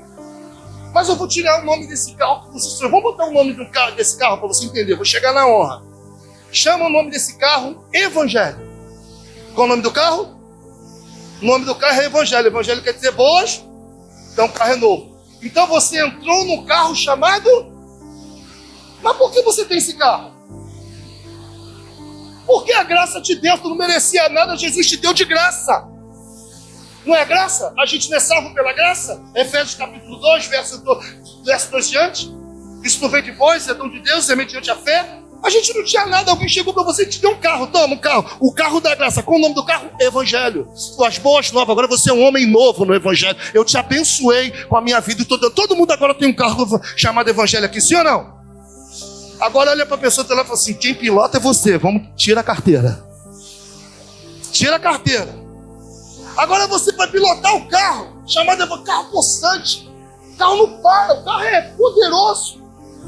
Mas eu vou tirar o nome desse carro que você sonhou. Vamos botar o nome desse carro para você entender. Vou chegar na honra. Chama o nome desse carro Evangelho. Qual o nome do carro? O nome do carro é Evangelho. Evangelho quer dizer boas. Então o carro é novo. Então você entrou no carro chamado... Mas por que você tem esse carro? Porque a graça te deu, tu não merecia nada, Jesus te deu de graça. Não é graça? A gente não é salvo pela graça? Efésios capítulo 2, verso 2 diante. Isso não vem de vós, é dom de Deus, é mediante a fé. A gente não tinha nada, alguém chegou para você e te deu um carro. Toma um carro, o carro da graça. Qual o nome do carro? Evangelho. As boas novas, agora você é um homem novo no Evangelho. Eu te abençoei com a minha vida. Todo mundo agora tem um carro chamado Evangelho aqui, sim ou não? Agora olha para a pessoa e fala assim, quem pilota é você, tira a carteira. Tira a carteira. Agora você vai pilotar o carro, chamado carro possante. O carro não para, o carro é poderoso.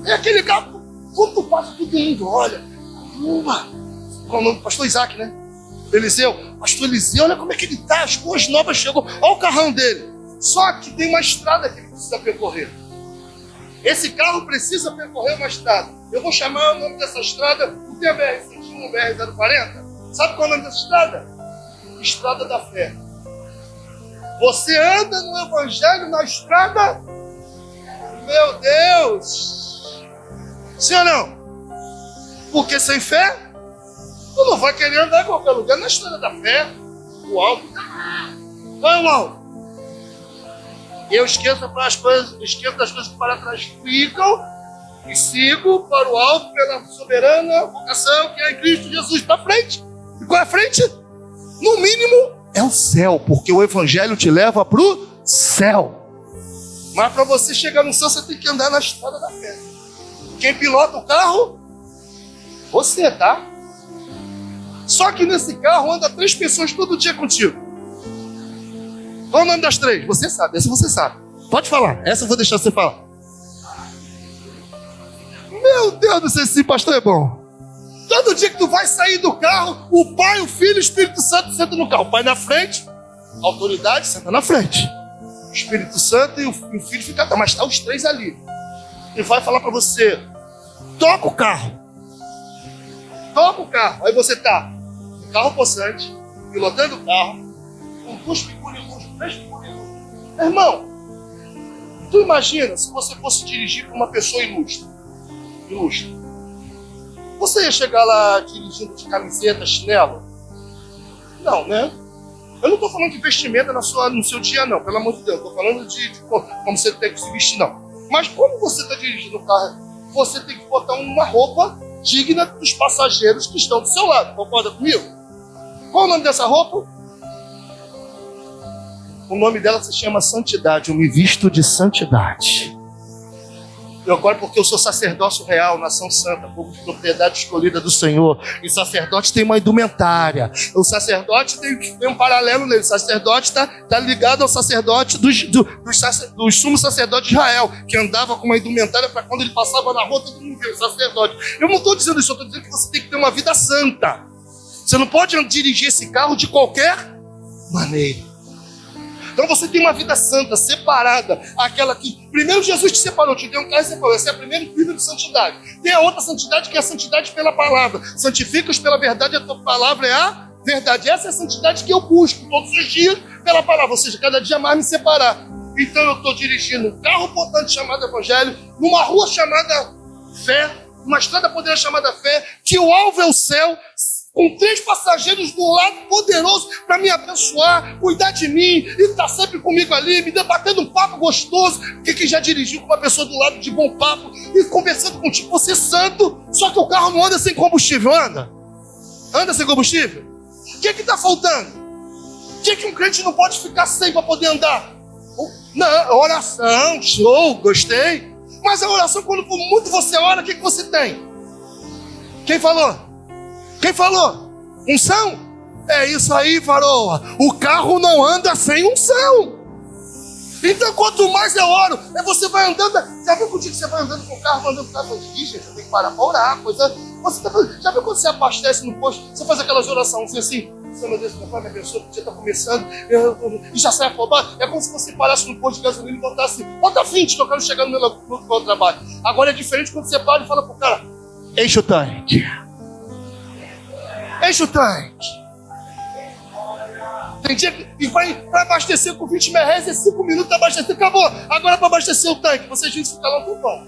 É aquele carro, quando passa todo mundo, olha. Qual o nome? Pastor Isaac, né? Eliseu. Pastor Eliseu, olha como é que ele está, as boas novas chegou. Olha o carrão dele. Só que tem uma estrada que ele precisa percorrer. Esse carro precisa percorrer uma estrada. Eu vou chamar o nome dessa estrada, o BR-101, BR-040. Sabe qual é o nome dessa estrada? Estrada da fé. Você anda no Evangelho na estrada? Meu Deus! Sim ou não? Porque sem fé, tu não vai querer andar em qualquer lugar na estrada da fé. O alvo. Vai o alvo. Eu esqueço das coisas que para trás ficam e sigo para o alvo pela soberana vocação que é em Cristo Jesus. Para frente. E qual é a frente? No mínimo é o céu, porque o Evangelho te leva para o céu. Mas para você chegar no céu, você tem que andar na estrada da fé. Quem pilota o carro? Você, tá? Só que nesse carro anda 3 pessoas todo dia contigo. Qual é o nome das 3? Você sabe, essa você sabe. Pode falar, essa eu vou deixar você falar. Meu Deus do céu, esse pastor é bom. Todo dia que tu vai sair do carro, o Pai, o Filho e o Espírito Santo sentam no carro. O Pai na frente, a autoridade senta na frente. O Espírito Santo e o Filho ficam atrás, mas está os 3 ali. Ele vai falar para você, toca o carro. Toca o carro. Aí você tá no carro possante, pilotando o carro, com 2 figurinhos, 3 figurinhos. Irmão, tu imagina se você fosse dirigir com uma pessoa ilustre. Você ia chegar lá dirigindo de camiseta, chinelo? Não, né? Eu não estou falando de vestimenta no seu dia, não. Pelo amor de Deus. Estou falando de como você tem que se vestir, não. Mas como você está dirigindo o carro, você tem que botar uma roupa digna dos passageiros que estão do seu lado. Concorda comigo? Qual é o nome dessa roupa? O nome dela se chama santidade. Eu me visto de santidade. Eu agora, porque eu sou sacerdócio real, nação santa, povo de propriedade escolhida do Senhor. E sacerdote tem uma indumentária. O sacerdote tem um paralelo nele. O sacerdote está ligado ao sacerdote dos sumos sacerdotes de Israel, que andava com uma indumentária para quando ele passava na rua, todo mundo via o sacerdote. Eu não estou dizendo isso, eu estou dizendo que você tem que ter uma vida santa. Você não pode dirigir esse carro de qualquer maneira. Então você tem uma vida santa, separada, aquela que... Primeiro Jesus te separou, te deu um carro e separou. Essa é a primeira nível de santidade. Tem a outra santidade, que é a santidade pela palavra. Santifica-os pela verdade, a tua palavra é a verdade. Essa é a santidade que eu busco todos os dias pela palavra. Ou seja, cada dia mais me separar. Então eu estou dirigindo um carro potente chamado Evangelho, numa rua chamada Fé, uma estrada poderosa chamada Fé, que o alvo é o céu, com 3 passageiros do lado poderoso para me abençoar, cuidar de mim, e estar sempre comigo ali, me debatendo um papo gostoso, que já dirigiu com uma pessoa do lado de bom papo, e conversando contigo, você santo, só que o carro não anda sem combustível, anda? Anda sem combustível? O que está faltando? O que um crente não pode ficar sem para poder andar? Não, oração, show, gostei. Mas a oração, quando por muito você ora, o que você tem? Quem falou? Quem falou? Unção? É isso aí, varoa. O carro não anda sem unção. Então, quanto mais eu oro, você vai andando. Já viu contigo que você vai andando com o carro, andando com o carro? Ih, gente, eu tenho que parar para orar. Coisa Você tá fazendo, já viu quando você abastece no posto, você faz aquelas orações assim, Senhor, meu Deus, meu Pai, minha pessoa, o dia está começando, e já sai afobado. É como se você parasse no posto de gasolina e botasse, bota 20, que eu quero chegar no meu trabalho. Agora é diferente quando você para e fala pro cara, enche o tanque. Enche o tanque. Tem dia que e vai para abastecer com 20 reais, é 5 minutos para abastecer, acabou. Agora para abastecer o tanque, você gente fica lá um tempão.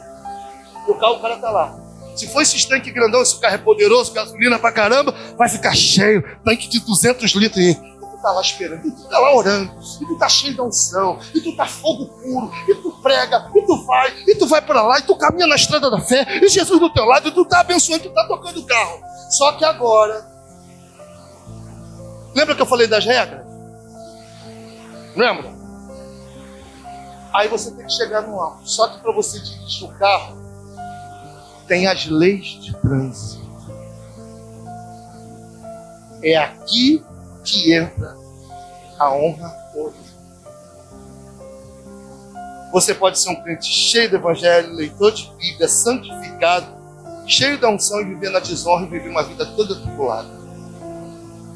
E o cara tá lá. Se for esse tanque grandão, esse carro é poderoso, gasolina pra caramba, vai ficar cheio, tanque de 200 litros. E tu tá lá esperando, e tu tá lá orando, e tu tá cheio de unção, e tu tá fogo puro, e tu prega, e tu vai pra lá, e tu caminha na estrada da fé, e Jesus do teu lado, e tu tá abençoando, tu tá tocando o carro. Só que agora, lembra que eu falei das regras? Lembra? Aí você tem que chegar no alto. Só que para você dirigir o carro, tem as leis de trânsito. É aqui que entra a honra toda. Você pode ser um crente cheio do evangelho, leitor de Bíblia, santificado, cheio da unção e viver na desonra e viver uma vida toda atribulada.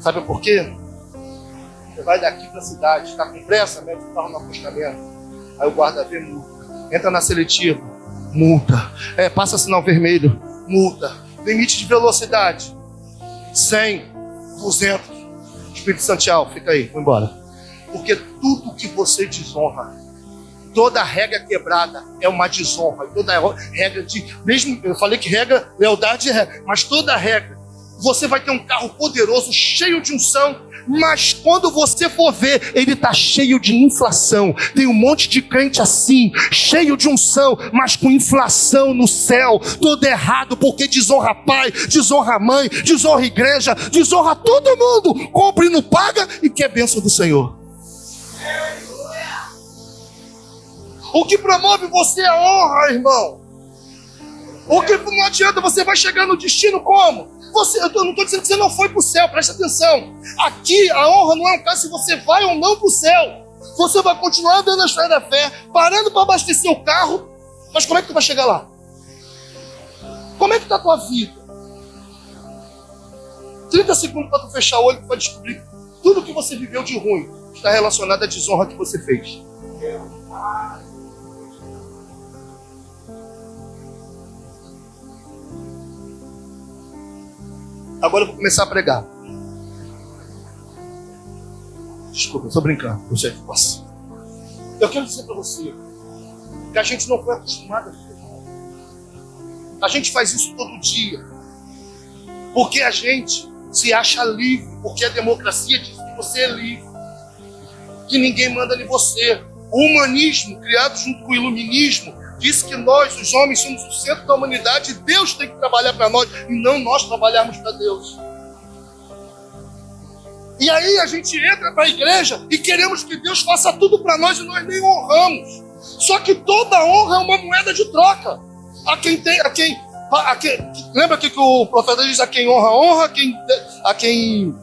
Sabe por quê? Você vai daqui para a cidade, está com pressa, mete o carro no acostamento. Aí o guarda vê, multa. Entra na seletiva, multa. Passa sinal vermelho, multa. Limite de velocidade, 100, 200. Espírito Santo, fica aí, vou embora. Porque tudo que você desonra, toda regra quebrada é uma desonra. Toda regra de... Mesmo, eu falei que regra, lealdade é regra. Mas toda regra, você vai ter um carro poderoso, cheio de unção, mas quando você for ver, ele está cheio de inflação. Tem um monte de crente assim, cheio de unção, mas com inflação no céu, todo errado, porque desonra pai, desonra mãe, desonra igreja, desonra todo mundo, compra e não paga e quer bênção do Senhor. O que promove você é a honra, irmão. O que não adianta, você vai chegar no destino como? Eu não estou dizendo que você não foi para o céu, presta atenção. Aqui a honra não é um caso se você vai ou não para o céu. Você vai continuar andando na estrada da fé, parando para abastecer o carro, mas como é que tu vai chegar lá? Como é que está a tua vida? 30 segundos para tu fechar o olho para descobrir tudo que você viveu de ruim está relacionado à desonra que você fez. Agora eu vou começar a pregar. Desculpa, eu estou brincando. Eu quero dizer para você que a gente não foi acostumado a viver. A gente faz isso todo dia. Porque a gente se acha livre. Porque a democracia diz que você é livre. Que ninguém manda em você. O humanismo, criado junto com o iluminismo, diz que nós, os homens, somos o centro da humanidade e Deus tem que trabalhar para nós e não nós trabalharmos para Deus. E aí a gente entra para a igreja e queremos que Deus faça tudo para nós e nós nem honramos. Só que toda honra é uma moeda de troca. Lembra que o profeta diz: a quem honra, honra, a quem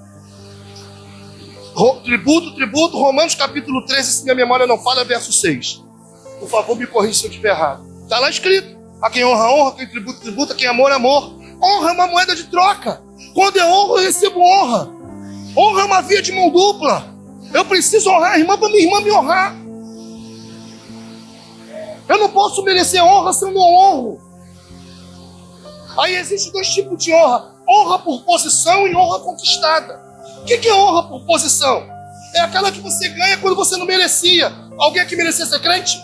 tributo, Romanos capítulo 13, se minha memória não falha, verso 6. Por favor, me corrija se eu estiver errado. Está lá escrito: a quem honra, honra, quem tributa, quem amor, amor. Honra é uma moeda de troca. Quando eu honro, eu recebo honra. Honra é uma via de mão dupla. Eu preciso honrar a irmã para minha irmã me honrar. Eu não posso merecer honra se eu não honro. Aí existem dois tipos de honra: honra por posição e honra conquistada. O que é honra por posição? É aquela que você ganha quando você não merecia. Alguém aqui merecia ser crente?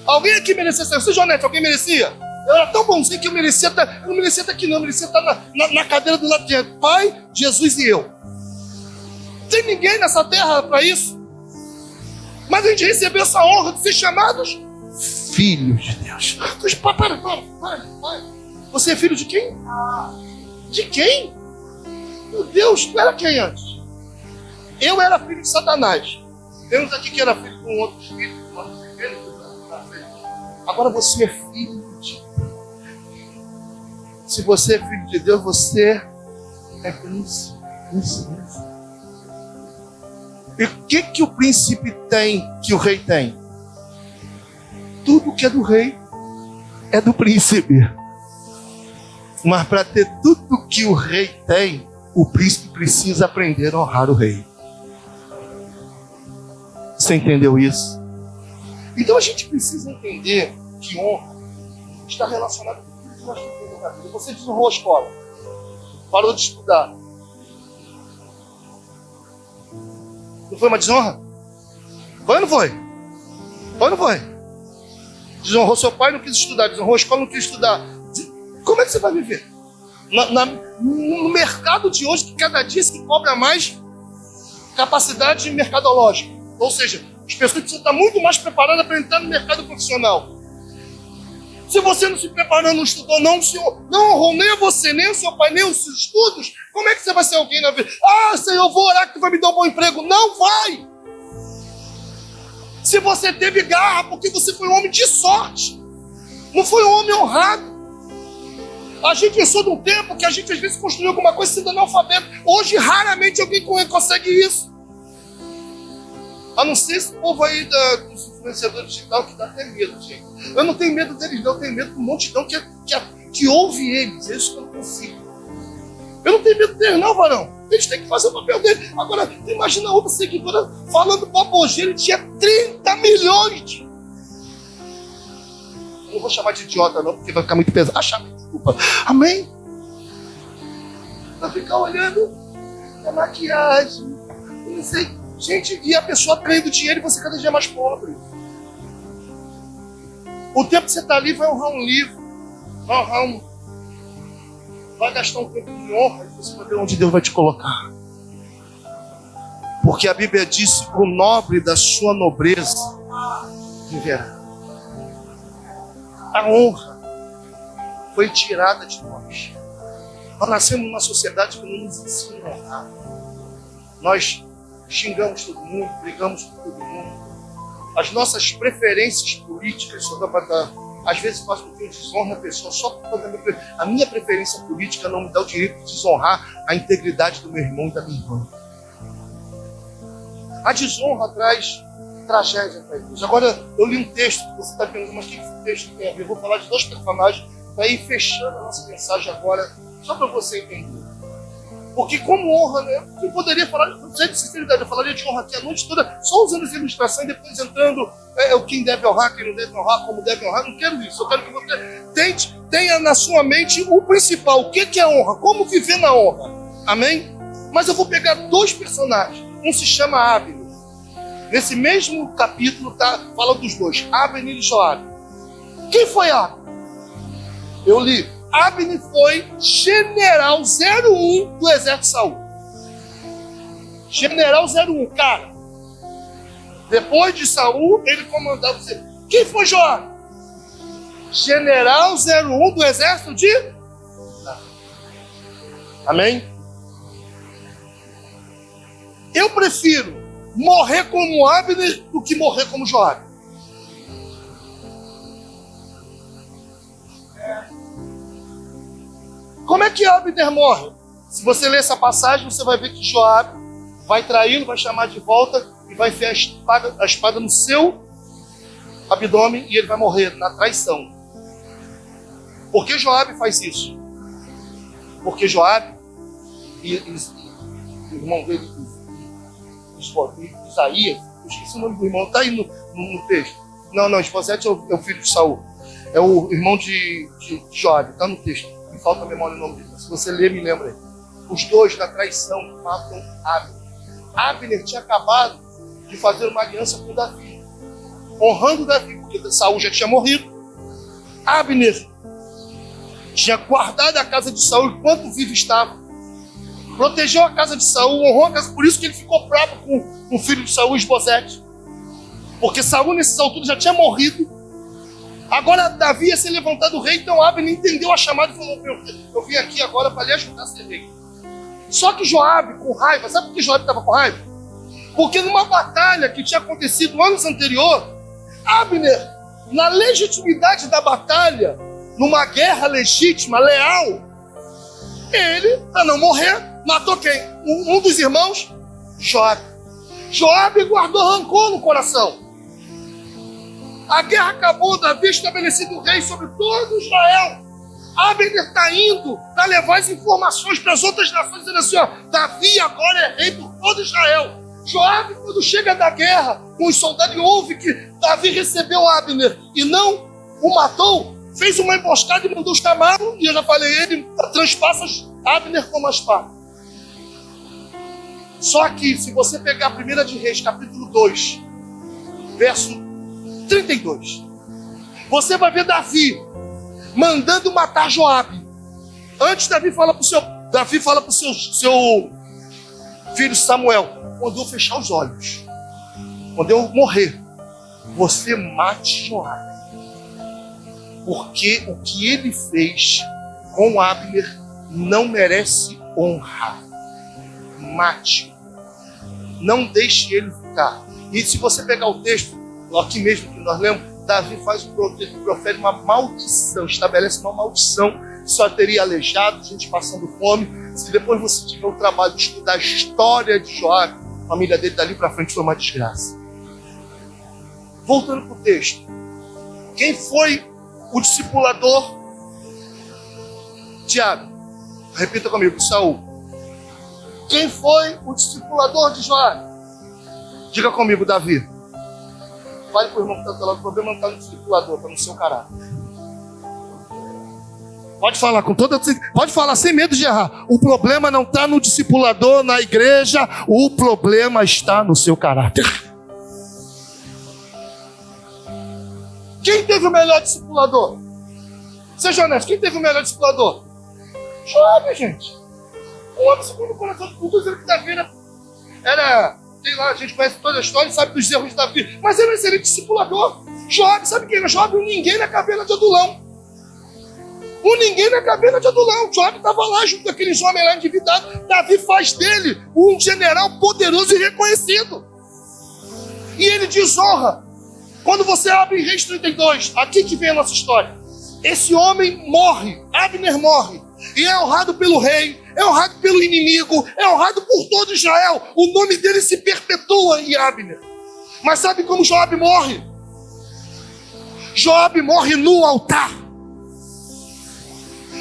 Alguém aqui merecia ser? Seja honesto, alguém merecia? Eu era tão bonzinho que eu não merecia estar aqui não, eu merecia estar na cadeira do lado de Pai, Jesus e eu. Não tem ninguém nessa terra para isso. Mas a gente recebeu essa honra de ser chamados filhos de Deus. Para. Você é filho de quem? De quem? Meu Deus, tu era quem antes? Eu era filho de Satanás. Temos aqui que era filho de um outro espírito. Agora você é filho de Deus. Se você é filho de Deus, você é príncipe. E o que o príncipe tem que o rei tem? Tudo que é do rei é do príncipe. Mas para ter tudo que o rei tem, o príncipe precisa aprender a honrar o rei. Você entendeu isso? Então a gente precisa entender que honra está relacionada com tudo que nós temos na vida. Você desonrou a escola, parou de estudar. Não foi uma desonra? Foi ou não foi? Foi ou não foi? Desonrou seu pai, não quis estudar. Desonrou a escola, não quis estudar. Como é que você vai viver? No mercado de hoje, que cada dia se cobra mais capacidade mercadológica. Ou seja, as pessoas precisam estar muito mais preparadas para entrar no mercado profissional. Se você não se preparou, não estudou, não honrou nem a você, nem o seu pai, nem os seus estudos, como é que você vai ser alguém na vida? Ah, Senhor, eu vou orar que tu vai me dar um bom emprego. Não vai! Se você teve garra, porque você foi um homem de sorte, não foi um homem honrado. A gente pensou num tempo que a gente às vezes construiu alguma coisa sendo analfabeto. Hoje, raramente alguém consegue isso. A não ser esse povo aí dos influenciadores digitais que dá até medo, gente. Eu não tenho medo deles, não. Eu tenho medo de um multidão que ouve eles. Eles que eu não consigo. Eu não tenho medo deles, não, varão. Eles têm que fazer o papel deles. Agora, imagina outra seguidora falando baboseira. Ele tinha 30 milhões. Eu não vou chamar de idiota, não, porque vai ficar muito pesado. Desculpa. Amém? Vai ficar olhando a maquiagem. Não sei. Gente, e a pessoa ganhando dinheiro e você cada dia mais pobre. O tempo que você está ali vai honrar um livro, vai gastar um tempo de honra e você vai ver onde Deus vai te colocar. Porque a Bíblia disse: o nobre da sua nobreza viverá. A honra foi tirada de nós. Nós nascemos numa sociedade que não nos ensina a honrar. Nós xingamos todo mundo, brigamos com todo mundo. As nossas preferências políticas, às vezes faz com que eu desonre a pessoa só por causa a minha preferência política não me dá o direito de desonrar a integridade do meu irmão e da minha irmã. A desonra traz tragédia para eles. Agora, eu li um texto que você está pensando, mas o que esse texto tem a ver? Eu vou falar de 2 personagens para ir fechando a nossa mensagem agora, só para você entender. Porque como honra, né? Eu poderia falar, de sinceridade, eu falaria de honra aqui a noite toda, só usando essa ilustração e depois entrando quem deve honrar, quem não deve honrar, como deve honrar. Não quero isso. Eu quero que você tenha na sua mente o principal. O que é honra? Como viver na honra? Amém? Mas eu vou pegar 2 personagens. Um se chama Abner. Nesse mesmo capítulo fala dos 2, Abner e Joabe. Quem foi Abner? Eu li. Abner foi general 01 do exército de Saul. General 01, cara. Depois de Saul, ele comandava você. Quem foi Joabe? General 01 do exército de... Amém? Eu prefiro morrer como Abner do que morrer como Joabe. Como é que Abner morre? Se você ler essa passagem, você vai ver que Joabe vai traí-lo, vai chamar de volta e vai enfiar a espada no seu abdômen e ele vai morrer na traição. Por que Joabe faz isso? Porque Joabe e o irmão dele, Isaías, eu esqueci o nome do irmão, está aí no texto. Não, Esbozete é o filho de Saul. É o irmão de Joabe, está no texto. Me falta a memória o nome dele. Se você ler, me lembra aí. Os 2 na traição matam Abner. Abner tinha acabado de fazer uma aliança com Davi, honrando Davi, porque Saul já tinha morrido. Abner tinha guardado a casa de Saul enquanto vivo estava. Protegeu a casa de Saul, honrou a casa, por isso que ele ficou bravo com o filho de Saul, Esbozete. Porque Saul, nessa altura, já tinha morrido. Agora Davi ia ser levantado rei, então Abner entendeu a chamada e falou: eu vim aqui agora para lhe ajudar a ser rei. Só que Joabe, com raiva, sabe por que Joabe estava com raiva? Porque numa batalha que tinha acontecido anos anterior, Abner, na legitimidade da batalha, numa guerra legítima, leal, ele, para não morrer, matou quem? Um dos irmãos? Joabe. Joabe guardou rancor no coração. A guerra acabou, Davi estabelecido rei sobre todo Israel. Abner está indo para levar as informações para as outras nações, dizendo assim, ó, Davi agora é rei por todo Israel. Joabe, quando chega da guerra com os soldados e ouve que Davi recebeu Abner e não o matou, fez uma emboscada e mandou chamá-lo, e eu já falei, ele transpassa Abner como a espada. Só que, se você pegar a 1 de Reis, capítulo 2, verso 32, você vai ver Davi mandando matar Joabe. Antes, Davi fala para o seu filho Samuel, quando eu fechar os olhos, quando eu morrer, você mate Joabe. Porque o que ele fez com Abner não merece honra. Mate. Não deixe ele ficar. E se você pegar o texto, aqui mesmo que nós lemos, Davi profere uma maldição, estabelece uma maldição. Só teria aleijado, gente passando fome. Se depois você tiver o trabalho de estudar a história de Joabe, a família dele dali para frente foi uma desgraça. Voltando para o texto. Quem foi o discipulador de Abner? Repita comigo, Saul. Quem foi o discipulador de Joabe? Diga comigo, Davi. Fale para o irmão que está do lado. O problema não está no discipulador, está no seu caráter. Pode falar com toda, pode falar sem medo de errar. O problema não está no discipulador, na igreja. O problema está no seu caráter. Quem teve o melhor discipulador? Seja honesto, quem teve o melhor discipulador? Joabe, gente. O homem segundo o coração de cultura, dizendo que Davi era, sei lá, a gente conhece toda a história e sabe dos erros de Davi, mas ele era um excelente discipulador. Joabe, sabe quem era? Joabe, um ninguém na caverna de Adulão. Um ninguém na caverna de Adulão. Joabe estava lá junto com aqueles homens lá endividados. Davi faz dele um general poderoso e reconhecido. E ele desonra. Quando você abre em Reis 32, aqui que vem a nossa história. Esse homem morre, Abner morre. E é honrado pelo rei, é honrado pelo inimigo, é honrado por todo Israel. O nome dele se perpetua em Abner. Mas sabe como Joabe morre? Joabe morre no altar.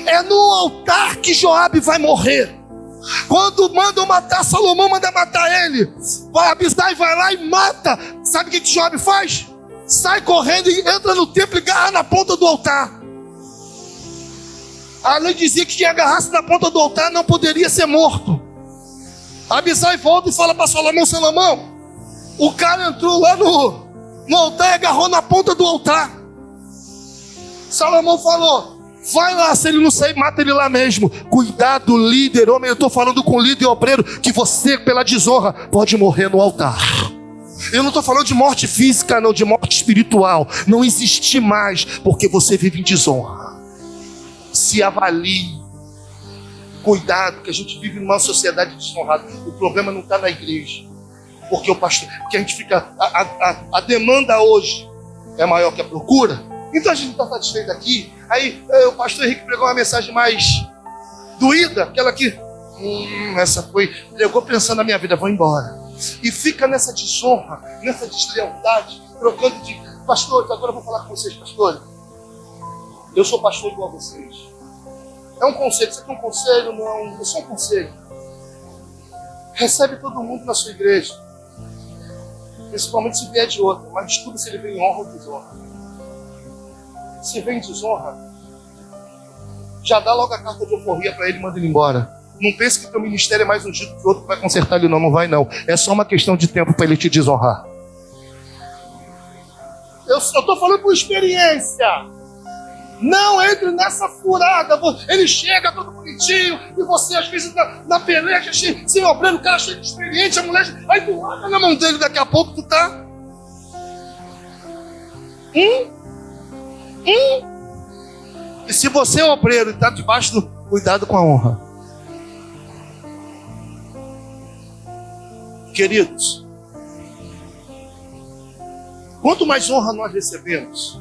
É no altar que Joabe vai morrer. Quando mandam matar Salomão, manda matar ele. Abisai vai lá e mata. Sabe o que Joabe faz? Sai correndo e entra no templo e agarra na ponta do altar. A lei dizia que quem agarrasse na ponta do altar não poderia ser morto. Abisai volta e fala para Salomão: Salomão, o cara entrou lá no altar e agarrou na ponta do altar. Salomão falou: vai lá, se ele não sair, mata ele lá mesmo. Cuidado, líder, homem, eu estou falando com líder obreiro, que você, pela desonra, pode morrer no altar. Eu não estou falando de morte física, não, de morte espiritual. Não existe mais, porque você vive em desonra. Se avalie. Cuidado, que a gente vive numa sociedade desonrada. O problema não está na igreja. Porque o pastor, porque a gente fica, a demanda hoje é maior que a procura. Então a gente não está satisfeito aqui. Aí o pastor Henrique pregou uma mensagem mais doída, aquela que essa foi, pregou pensando na minha vida, vou embora. E fica nessa desonra, nessa deslealdade, trocando de pastores. Agora eu vou falar com vocês, pastores. Eu sou pastor igual a vocês. É um conselho, isso aqui é um conselho, não é só um conselho. Recebe todo mundo na sua igreja, principalmente se vier de outra, mas desculpe se ele vem em honra ou desonra. Se vem em desonra, já dá logo a carta de alforria para ele e manda ele embora. Não pense que teu ministério é mais ungido que o outro que vai consertar ele, não vai não. É só uma questão de tempo para ele te desonrar. Eu estou falando por experiência. Não entre nessa furada. Ele chega todo bonitinho e você às vezes na peleja, sem obreiro, o cara cheio de experiente, a mulher, aí tu larga na mão dele, daqui a pouco tu tá. E se você é obreiro e está debaixo do cuidado com a honra. Queridos, quanto mais honra nós recebemos,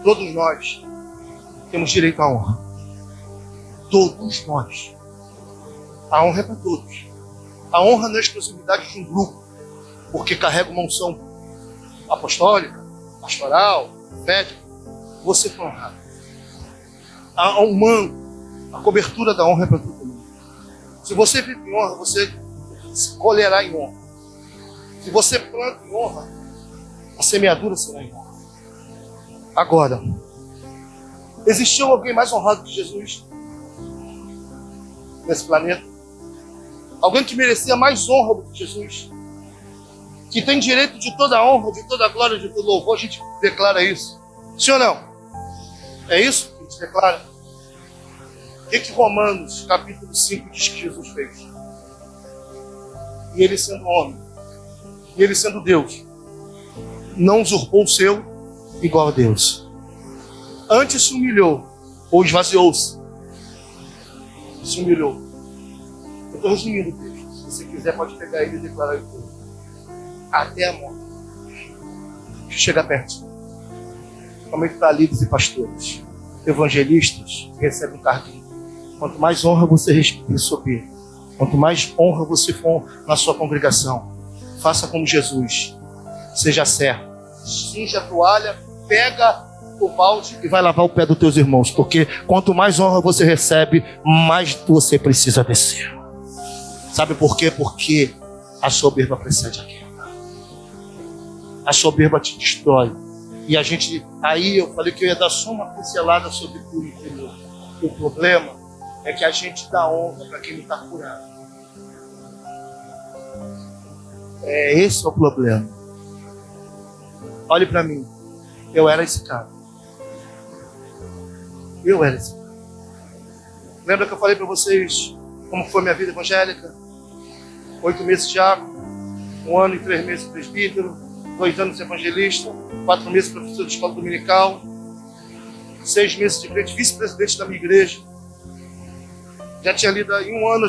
todos nós temos direito à honra. Todos nós. A honra é para todos. A honra não é exclusividade de um grupo, porque carrega uma unção apostólica, pastoral, médica. Você foi honrado. há um manto, a cobertura da honra é para todo mundo. Se você vive em honra, você colherá em honra. Se você planta em honra, a semeadura será em honra. Agora, existiu alguém mais honrado que Jesus nesse planeta? Alguém que merecia mais honra do que Jesus? Que tem direito de toda a honra, de toda a glória, de todo louvor? A gente declara isso. Sim ou não? É isso que a gente declara? O que Romanos capítulo 5 diz que Jesus fez? E ele sendo homem, e ele sendo Deus, não usurpou o seu igual a Deus. Antes se humilhou, ou esvaziou-se. Se humilhou. Eu estou resumindo o texto. Se você quiser, pode pegar ele e declarar ele todo. Até a morte. Deixa eu chegar perto. Principalmente para líderes e pastores, evangelistas, que recebem um carguinho. Quanto mais honra você receber, quanto mais honra você for na sua congregação, faça como Jesus. Seja servo. Cinja a toalha, pega o balde e vai lavar o pé dos teus irmãos. Porque quanto mais honra você recebe, mais você precisa descer. Sabe por quê? Porque a soberba precede a queda. A soberba te destrói. E a gente, aí eu falei que eu ia dar só uma pincelada sobre cura interior. O problema é que a gente dá honra para quem não está curado. Esse é o problema. Olhe para mim. Eu era esse cara. Eu era esse cara. Lembra que eu falei para vocês como foi minha vida evangélica? 8 meses de diácono, 1 ano e 3 meses de presbítero, 2 anos de evangelista, 4 meses de professor de escola dominical, 6 meses de crente, vice-presidente da minha igreja. Já tinha lido em 1 ano,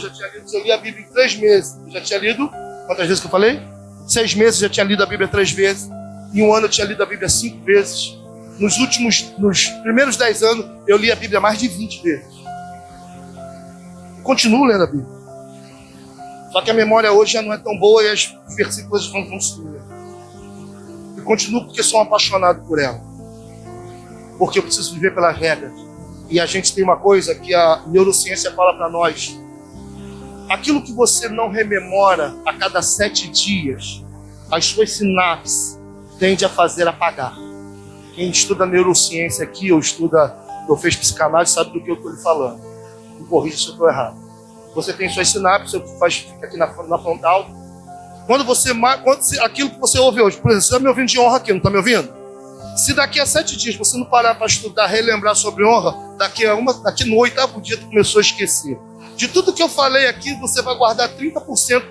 eu li a Bíblia em 3 meses. Eu já tinha lido, quantas vezes que eu falei? 6 meses já tinha lido a Bíblia 3 vezes. Em 1 ano eu tinha lido a Bíblia 5 vezes. Nos primeiros 10 anos, eu li a Bíblia mais de 20 vezes. Eu continuo lendo a Bíblia. Só que a memória hoje já não é tão boa e os versículos vão sumindo. Eu continuo porque sou um apaixonado por ela. Porque eu preciso viver pelas regras. E a gente tem uma coisa que a neurociência fala para nós. Aquilo que você não rememora a cada 7 dias, as suas sinapses tende a fazer apagar. Quem estuda neurociência aqui, ou fez psicanálise, sabe do que eu estou lhe falando. Me corrija se eu estou errado. Você tem suas sinapses, fica aqui na frontal. Aquilo que você ouve hoje, por exemplo, você está me ouvindo de honra aqui, não está me ouvindo? Se daqui a 7 dias você não parar para estudar, relembrar sobre honra, daqui no 8º dia tu começou a esquecer. De tudo que eu falei aqui, você vai guardar 30%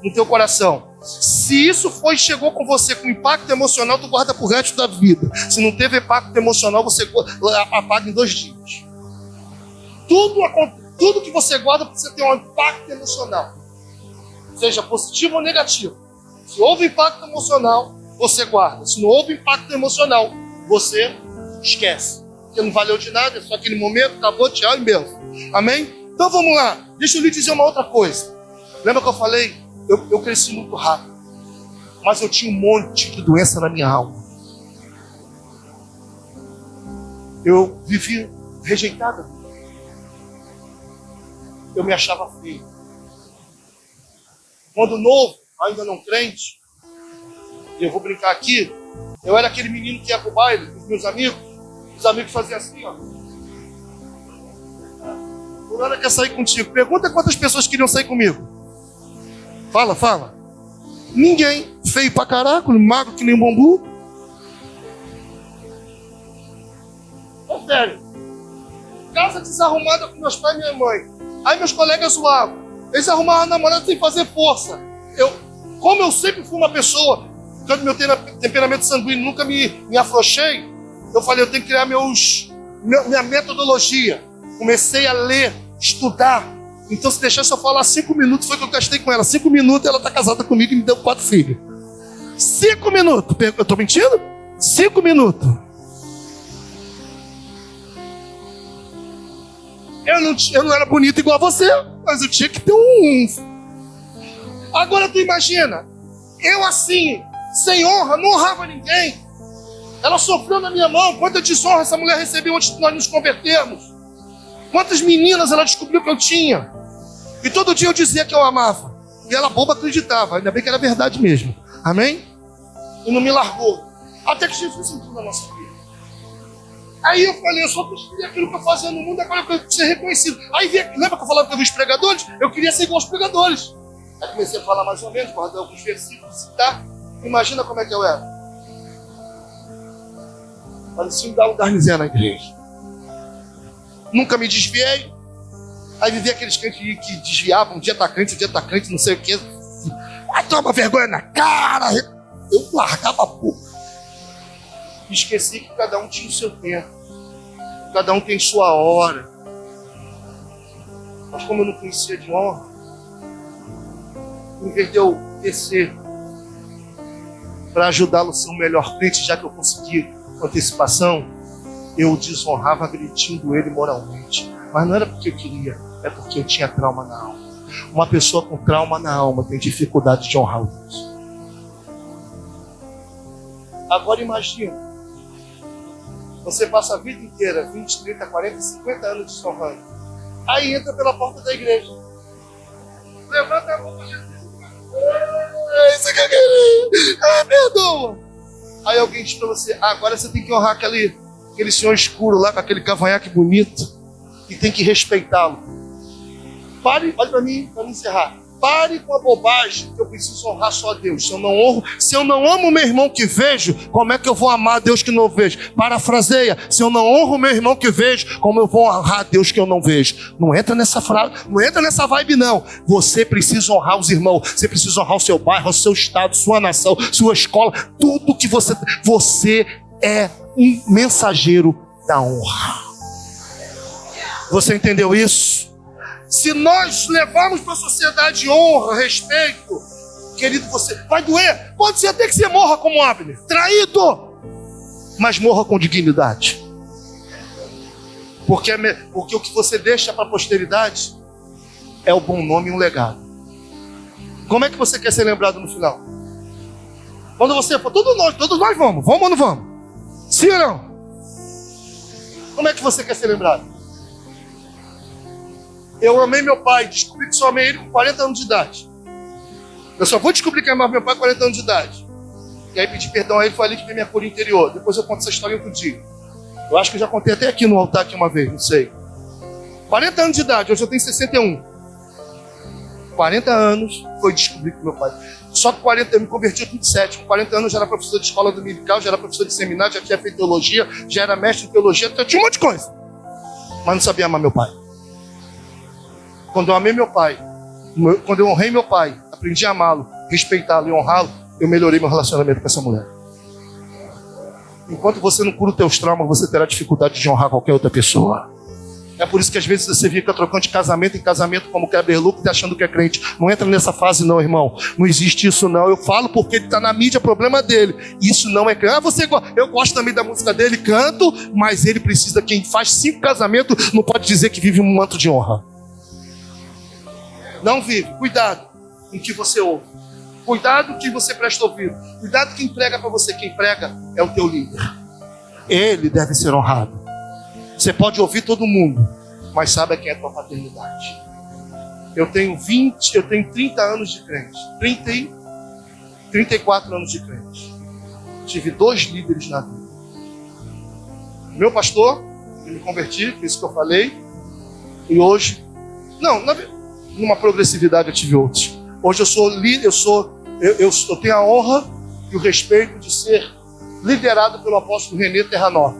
no teu coração. Se isso chegou com você com impacto emocional, tu guarda pro resto da vida. Se não teve impacto emocional, você apaga em 2 dias. Tudo que você guarda precisa ter um impacto emocional. Seja positivo ou negativo. Se houve impacto emocional, você guarda. Se não houve impacto emocional, você esquece. Porque não valeu de nada, é só aquele momento, acabou, tchau e benção. Amém? Então vamos lá. Deixa eu lhe dizer uma outra coisa. Lembra que eu falei? Eu cresci muito rápido. Mas eu tinha um monte de doença na minha alma. Eu vivi rejeitado. Eu me achava feio. Quando novo, ainda não crente, eu vou brincar aqui, eu era aquele menino que ia pro baile com os meus amigos. Os amigos faziam assim, ó. Fulana quer sair contigo. Pergunta quantas pessoas queriam sair comigo. Fala. Ninguém. Feio pra caraca, magro que nem um bambu. É sério. Casa desarrumada com meus pais e minha mãe. Aí meus colegas zoavam. Eles arrumavam a namorada sem fazer força. Como eu sempre fui uma pessoa, quando meu temperamento sanguíneo nunca me afrouxei, eu falei, eu tenho que criar minha metodologia. Comecei a ler, estudar. Então, se deixasse eu falar 5 minutos, foi que eu gastei com ela. 5 minutos, ela está casada comigo e me deu 4 filhos. 5 minutos. Eu estou mentindo? 5 minutos. Eu não era bonito igual a você, mas eu tinha que ter um. Agora tu imagina, eu assim, sem honra, não honrava ninguém. Ela sofreu na minha mão. Quanta desonra essa mulher recebeu antes de nós nos convertermos. Quantas meninas ela descobriu que eu tinha? E todo dia eu dizia que eu amava. E ela boba acreditava. Ainda bem que era verdade mesmo. Amém? E não me largou. Até que Jesus entrou na nossa vida. Aí eu falei, eu só consegui aquilo que eu fazia no mundo, agora eu quero ser reconhecido. Aí lembra que eu falava que eu vi os pregadores? Eu queria ser igual aos pregadores. Aí comecei a falar mais ou menos, guardar alguns versículos, citar. Imagina como é que eu era. Parecia um Darnizé na igreja. Nunca me desviei. Aí vivia aqueles crentes que desviavam, um dia tá crente, não sei o quê. Aí toma vergonha na cara. Eu largava a boca. Esqueci que cada um tinha o seu tempo. Cada um tem sua hora. Mas como eu não conhecia de honra, em vez de eu descer para ajudá-lo a ser um melhor crente, já que eu consegui com antecipação, eu o desonrava agredindo ele moralmente. Mas não era porque eu queria, é porque eu tinha trauma na alma. Uma pessoa com trauma na alma tem dificuldade de honrar o Deus. Agora imagina, você passa a vida inteira, 20, 30, 40, 50 anos desonrando. Aí entra pela porta da igreja. Levanta a mão para Jesus. Isso que eu queria. Perdoa. Aí alguém diz para você, agora você tem que honrar aquele senhor escuro lá, com aquele cavanhaque bonito. E tem que respeitá-lo. Pare, olha para mim encerrar. Pare com a bobagem que eu preciso honrar só a Deus. Se eu não amo o meu irmão que vejo, como é que eu vou amar a Deus que não vejo? Parafraseia, se eu não honro o meu irmão que vejo, como eu vou honrar a Deus que eu não vejo? Não entra nessa frase, não entra nessa vibe não. Você precisa honrar os irmãos, você precisa honrar o seu bairro, o seu estado, sua nação, sua escola, tudo que você é um mensageiro da honra. Você entendeu isso? Se nós levarmos para a sociedade honra, respeito, querido, você vai doer. Pode ser até que você morra como Abner, traído, mas morra com dignidade. Porque o que você deixa para a posteridade é o bom nome e um legado. Como é que você quer ser lembrado no final? Quando você for, todos nós vamos ou não vamos? Sim ou não? Como é que você quer ser lembrado? Eu amei meu pai, descobri que só amei ele com 40 anos de idade. Eu só vou descobrir que amava meu pai com 40 anos de idade. E aí pedi perdão a ele, foi ali que veio minha cura interior. Depois eu conto essa história outro dia. Eu acho que eu já contei até aqui no altar aqui uma vez, não sei. 40 anos de idade, hoje eu tenho 61. 40 anos foi descobrir que meu pai. Só que 40 eu me converti com 27. Com 40 anos eu já era professor de escola dominical, já era professor de seminário, já tinha feito teologia, já era mestre em teologia, então eu tinha um monte de coisa. Mas não sabia amar meu pai. Quando eu amei meu pai, quando eu honrei meu pai, aprendi a amá-lo, respeitá-lo e honrá-lo, eu melhorei meu relacionamento com essa mulher. Enquanto você não cura os teus traumas, você terá dificuldade de honrar qualquer outra pessoa. É por isso que às vezes você fica trocando de casamento em casamento como quebra-luco e achando que é crente. Não entra nessa fase não, irmão. Não existe isso não. Eu falo porque ele está na mídia, problema dele. Isso não é crente. Eu gosto também da música dele, canto, mas ele precisa, quem faz 5 casamentos, não pode dizer que vive um manto de honra. Não vive. Cuidado com o que você ouve. Cuidado com quem você presta ouvido. Cuidado com quem prega para você. Quem prega é o teu líder. Ele deve ser honrado. Você pode ouvir todo mundo, mas sabe quem é a tua paternidade. Eu tenho 30 anos de crente. 34 anos de crente. Tive 2 líderes na vida. Meu pastor, eu me converti, foi isso que eu falei. E hoje, numa progressividade eu tive outros. Hoje eu sou líder, eu tenho a honra e o respeito de ser liderado pelo apóstolo René Terranova,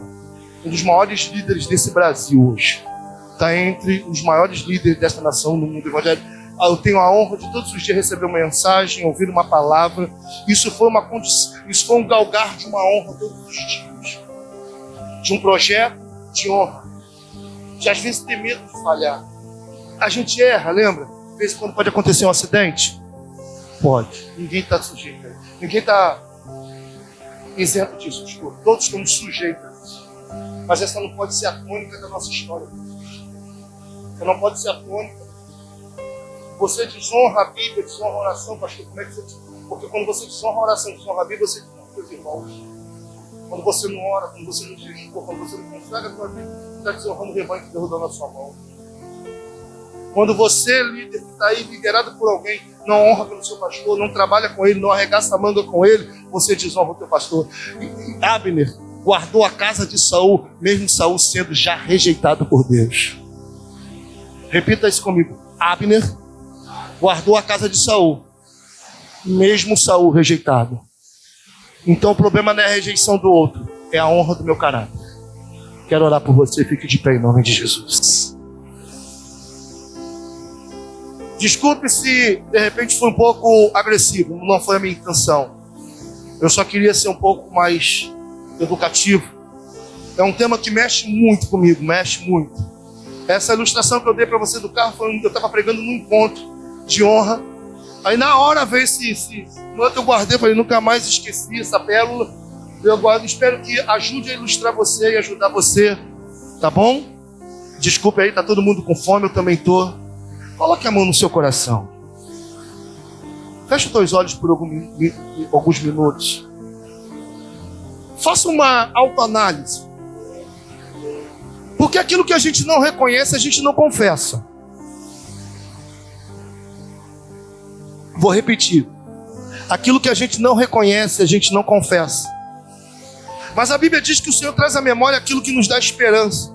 um dos maiores líderes desse Brasil hoje. Está entre os maiores líderes dessa nação no mundo evangélico. Eu tenho a honra de todos os dias receber uma mensagem, ouvir uma palavra. Isso foi um galgar de uma honra todos os dias. De um projeto de honra. De às vezes ter medo de falhar. A gente erra, lembra? Às vezes quando pode acontecer um acidente? Pode. Ninguém está sujeito a isso. Ninguém está isento disso, desculpa. Todos estamos sujeitos a isso. Mas essa não pode ser a tônica da nossa história. Essa não pode ser a tônica. Você desonra a Bíblia, desonra a oração, pastor. Como é que você... Porque quando você desonra a oração, desonra a Bíblia, você desonra os seus irmãos. Quando você não ora, quando você não jejua, quando você não consagra a sua vida, você está desonrando o rebanho que Deus deu na sua mão. Quando você, líder que está aí liderado por alguém, não honra pelo seu pastor, não trabalha com ele, não arregaça a manga com ele, você desonra o teu pastor. E Abner guardou a casa de Saul, mesmo Saul sendo já rejeitado por Deus. Repita isso comigo. Abner guardou a casa de Saul, mesmo Saul rejeitado. Então o problema não é a rejeição do outro, é a honra do meu caráter. Quero orar por você, fique de pé em nome de Jesus. Desculpe se de repente foi um pouco agressivo, não foi a minha intenção. Eu só queria ser um pouco mais educativo. É um tema que mexe muito comigo, mexe muito. Essa ilustração que eu dei para você do carro, eu estava pregando num encontro de honra. Aí na hora veio esse manto, eu guardei, falei, nunca mais esqueci essa pérola. Eu guardo, espero que ajude a ilustrar você e ajudar você, tá bom? Desculpe aí, tá todo mundo com fome, eu também tô. Coloque a mão no seu coração. Feche os teus olhos por alguns minutos. Faça uma autoanálise. Porque aquilo que a gente não reconhece, a gente não confessa. Vou repetir. Aquilo que a gente não reconhece, a gente não confessa. Mas a Bíblia diz que o Senhor traz à memória aquilo que nos dá esperança.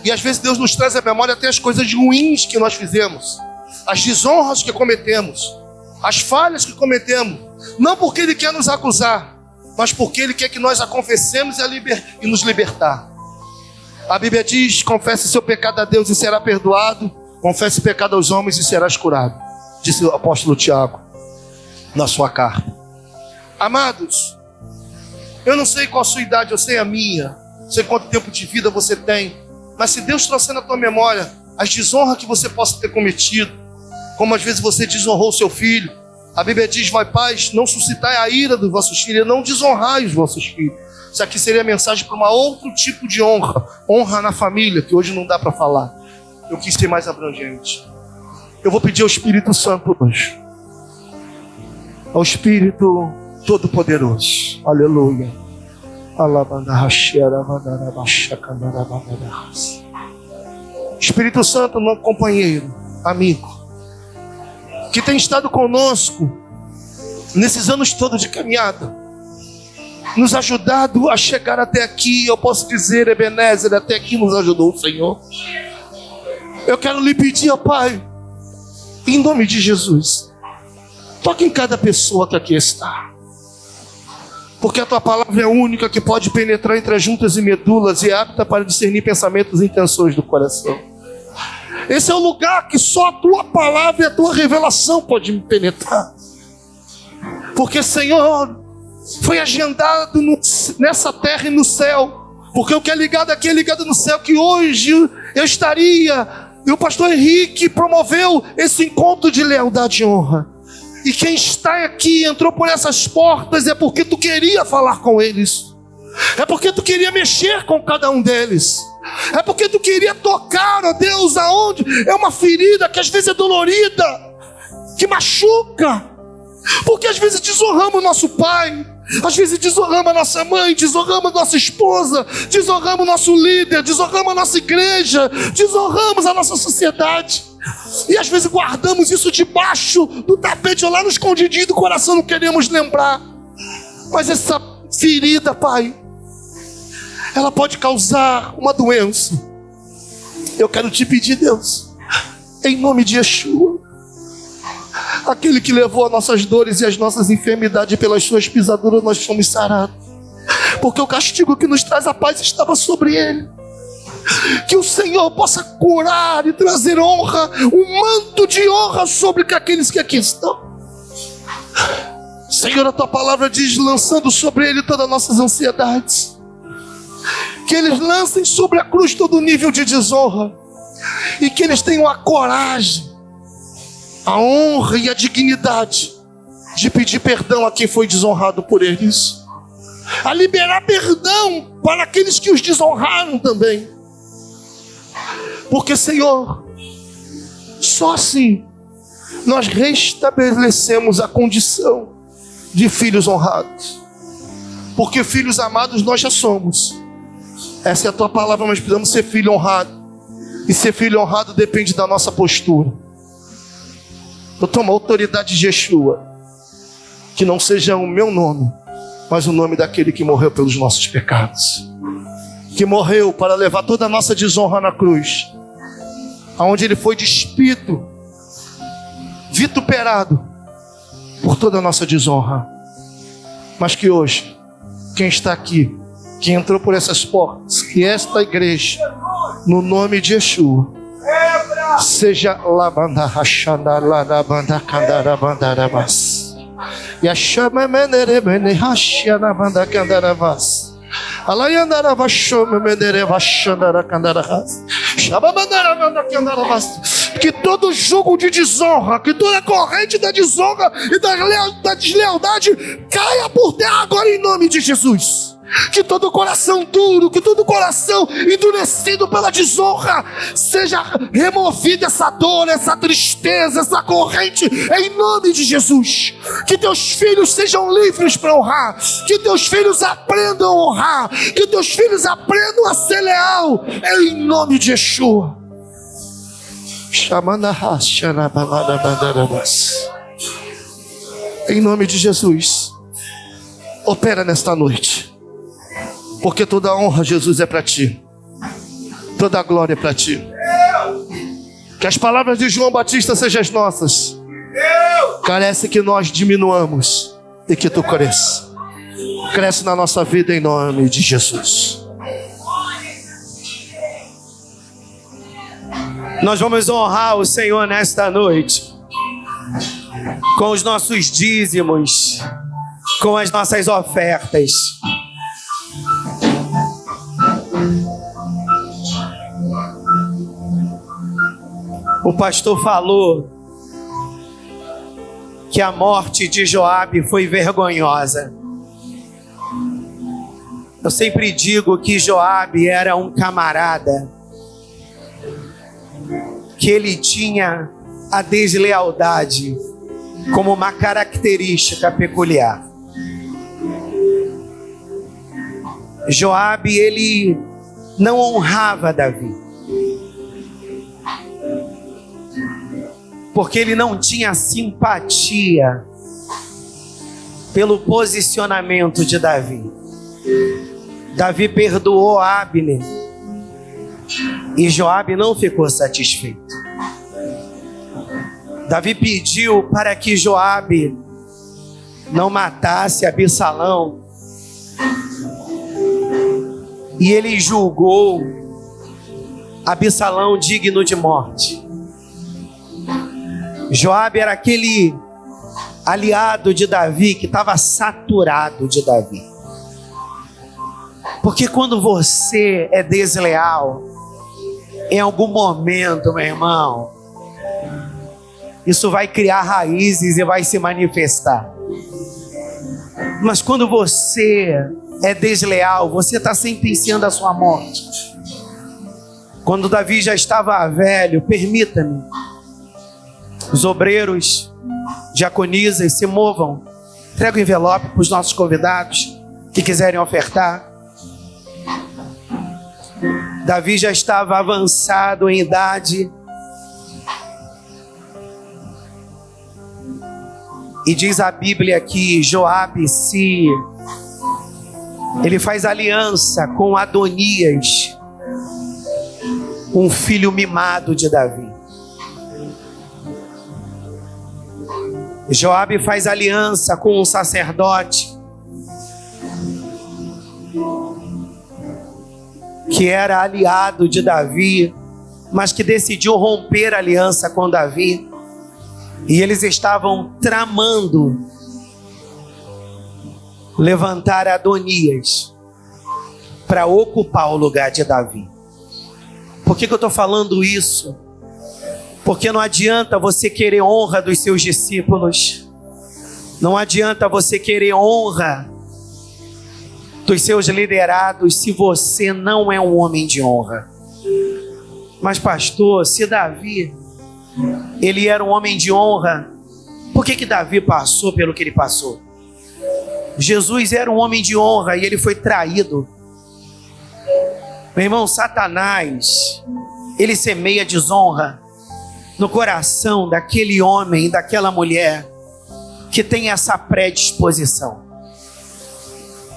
E às vezes Deus nos traz à memória até as coisas ruins que nós fizemos, as desonras que cometemos, as falhas que cometemos. Não porque Ele quer nos acusar, mas porque Ele quer que nós a confessemos e nos libertar. A Bíblia diz, confesse seu pecado a Deus e será perdoado. Confesse o pecado aos homens e serás curado. Disse o apóstolo Tiago na sua carta. Amados, eu não sei qual a sua idade, eu sei a minha. Não sei quanto tempo de vida você tem. Mas se Deus trouxer na tua memória as desonras que você possa ter cometido, como às vezes você desonrou seu filho, a Bíblia diz, vai paz, não suscitai a ira dos vossos filhos, não desonrai os vossos filhos. Isso aqui seria a mensagem para um outro tipo de honra. Honra na família, que hoje não dá para falar. Eu quis ser mais abrangente. Eu vou pedir ao Espírito Santo hoje. Ao Espírito Todo-Poderoso. Aleluia. Espírito Santo, meu companheiro, amigo, que tem estado conosco nesses anos todos de caminhada, nos ajudado a chegar até aqui. Eu posso dizer, Ebenezer, até aqui nos ajudou o Senhor. Eu quero lhe pedir, ó Pai, em nome de Jesus, toque em cada pessoa que aqui está, porque a tua palavra é única que pode penetrar entre as juntas e medulas e é apta para discernir pensamentos e intenções do coração. Esse é o lugar que só a tua palavra e a tua revelação pode me penetrar. Porque, Senhor, foi agendado nessa terra e no céu. Porque o que é ligado aqui é ligado no céu. Que hoje eu estaria, e o pastor Henrique promoveu esse encontro de lealdade e honra. E quem está aqui, entrou por essas portas, é porque tu queria falar com eles. É porque tu queria mexer com cada um deles. É porque tu queria tocar, ó Deus, aonde é uma ferida que às vezes é dolorida, que machuca. Porque às vezes desonramos nosso pai, às vezes desonramos a nossa mãe, desonramos a nossa esposa, desonramos o nosso líder, desonramos a nossa igreja, desonramos a nossa sociedade. E às vezes guardamos isso debaixo do tapete, ou lá no escondidinho do coração, não queremos lembrar. Mas essa ferida, Pai, ela pode causar uma doença. Eu quero te pedir, Deus, em nome de Yeshua, aquele que levou as nossas dores e as nossas enfermidades, pelas suas pisaduras nós fomos sarados. Porque o castigo que nos traz a paz estava sobre ele. Que o Senhor possa curar e trazer honra, um manto de honra sobre aqueles que aqui estão. Senhor, a tua palavra diz, lançando sobre ele todas as nossas ansiedades. Que eles lancem sobre a cruz todo nível de desonra. E que eles tenham a coragem, a honra e a dignidade de pedir perdão a quem foi desonrado por eles. A liberar perdão para aqueles que os desonraram também. Porque, Senhor, só assim nós restabelecemos a condição de filhos honrados. Porque filhos amados nós já somos. Essa é a tua palavra, mas precisamos ser filho honrado. E ser filho honrado depende da nossa postura. Eu tomo a autoridade de Yeshua, que não seja o meu nome, mas o nome daquele que morreu pelos nossos pecados, que morreu para levar toda a nossa desonra na cruz, aonde ele foi despido, vituperado por toda a nossa desonra, mas que hoje, quem está aqui, que entrou por essas portas, que esta igreja, no nome de Yeshua, seja lavanda rachanda lavanda candara bandarabas e a chama menere bene rachana banda candaravas alayandara vachoma menere vachandara candaravas chama bandara banda candaravas. Que todo jugo de desonra, que toda corrente da desonra e da deslealdade caia por terra agora em nome de Jesus. Que todo coração duro, que todo coração endurecido pela desonra, seja removida essa dor, essa tristeza, essa corrente, em nome de Jesus. Que teus filhos sejam livres para honrar, que teus filhos aprendam a honrar, que teus filhos aprendam a ser leal, em nome de Yeshua. Em nome de Jesus, opera nesta noite. Porque toda a honra, Jesus, é para ti. Toda a glória é para ti. Que as palavras de João Batista sejam as nossas. Carece que nós diminuamos e que tu cresça. Cresce na nossa vida em nome de Jesus. Nós vamos honrar o Senhor nesta noite com os nossos dízimos, com as nossas ofertas. O pastor falou que a morte de Joabe foi vergonhosa. Eu sempre digo que Joabe era um camarada, que ele tinha a deslealdade como uma característica peculiar. Joabe, ele não honrava Davi, porque ele não tinha simpatia pelo posicionamento de Davi. Davi perdoou Abner e Joabe não ficou satisfeito. Davi pediu para que Joabe não matasse Absalão e ele julgou Absalão digno de morte. Joabe era aquele aliado de Davi que estava saturado de Davi. Porque quando você é desleal, em algum momento, meu irmão, isso vai criar raízes e vai se manifestar. Mas quando você é desleal, você está sentenciando a sua morte. Quando Davi já estava velho, permita-me, os obreiros, diaconisas, se movam. Entrega o envelope para os nossos convidados que quiserem ofertar. Davi já estava avançado em idade. E diz a Bíblia que Joabe, ele faz aliança com Adonias, um filho mimado de Davi. Joabe faz aliança com um sacerdote que era aliado de Davi, mas que decidiu romper a aliança com Davi. E eles estavam tramando levantar Adonias para ocupar o lugar de Davi. Por que eu estou falando isso? Porque não adianta você querer honra dos seus discípulos, não adianta você querer honra dos seus liderados se você não é um homem de honra. Mas pastor, se Davi, ele era um homem de honra, por que Davi passou pelo que ele passou? Jesus era um homem de honra e ele foi traído. Meu irmão, Satanás, ele semeia desonra no coração daquele homem e daquela mulher que tem essa predisposição.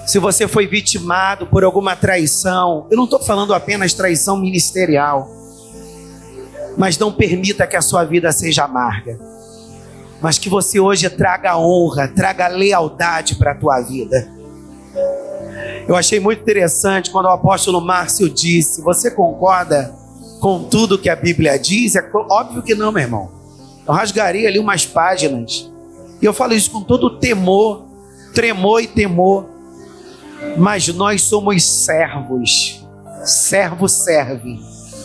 Se você foi vitimado por alguma traição, eu não estou falando apenas traição ministerial, mas não permita que a sua vida seja amarga, mas que você hoje traga honra, traga lealdade para a tua vida. Eu achei muito interessante quando o apóstolo Márcio disse: você concorda com tudo que a Bíblia diz? É óbvio que não, meu irmão. Eu rasgaria ali umas páginas. E eu falo isso com todo temor, tremor e temor. Mas nós somos servos. Servo serve.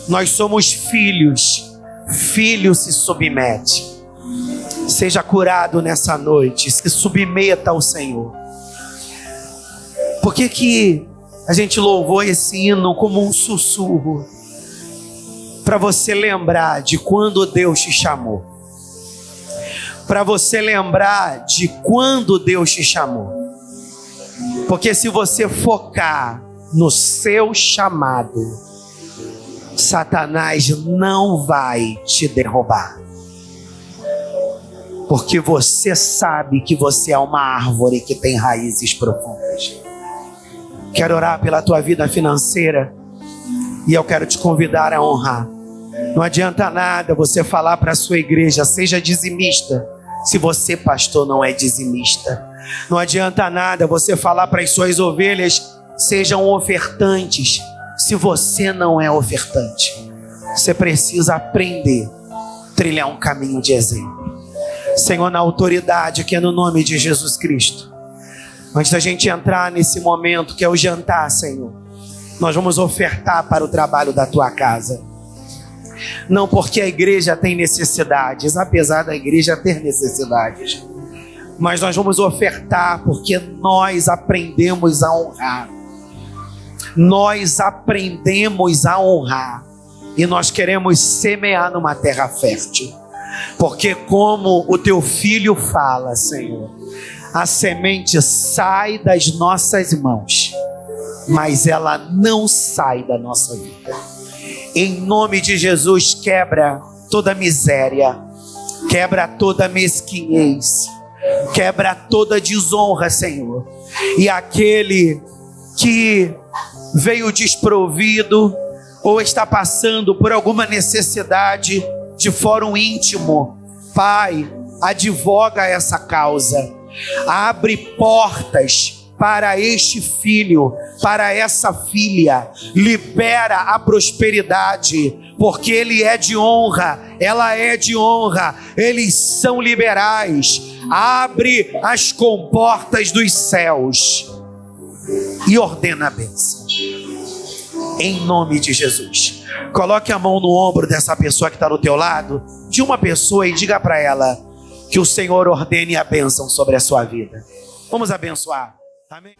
Nós somos filhos. Filho se submete. Seja curado nessa noite. Se submeta ao Senhor. Por que a gente louvou esse hino como um sussurro? Para você lembrar de quando Deus te chamou. Para você lembrar de quando Deus te chamou. Porque se você focar no seu chamado, Satanás não vai te derrubar. Porque você sabe que você é uma árvore que tem raízes profundas. Quero orar pela tua vida financeira e eu quero te convidar a honrar. Não adianta nada você falar para a sua igreja: seja dizimista, se você, pastor, não é dizimista. Não adianta nada você falar para as suas ovelhas: sejam ofertantes, se você não é ofertante. Você precisa aprender a trilhar um caminho de exemplo. Senhor, na autoridade que é no nome de Jesus Cristo, antes da gente entrar nesse momento que é o jantar, Senhor, nós vamos ofertar para o trabalho da tua casa. Não porque a igreja tem necessidades, apesar da igreja ter necessidades, mas nós vamos ofertar porque nós aprendemos a honrar. Nós aprendemos a honrar e nós queremos semear numa terra fértil. Porque como o teu filho fala, Senhor, a semente sai das nossas mãos, mas ela não sai da nossa vida. Em nome de Jesus, quebra toda miséria, quebra toda mesquinhez, quebra toda desonra, Senhor. E aquele que veio desprovido ou está passando por alguma necessidade de fórum íntimo, Pai, advoga essa causa, abre portas para este filho, para essa filha, libera a prosperidade, porque ele é de honra, ela é de honra, eles são liberais. Abre as comportas dos céus e ordena a bênção, em nome de Jesus. Coloque a mão no ombro dessa pessoa que está do teu lado, de uma pessoa, e diga para ela que o Senhor ordene a bênção sobre a sua vida. Vamos abençoar. Amém?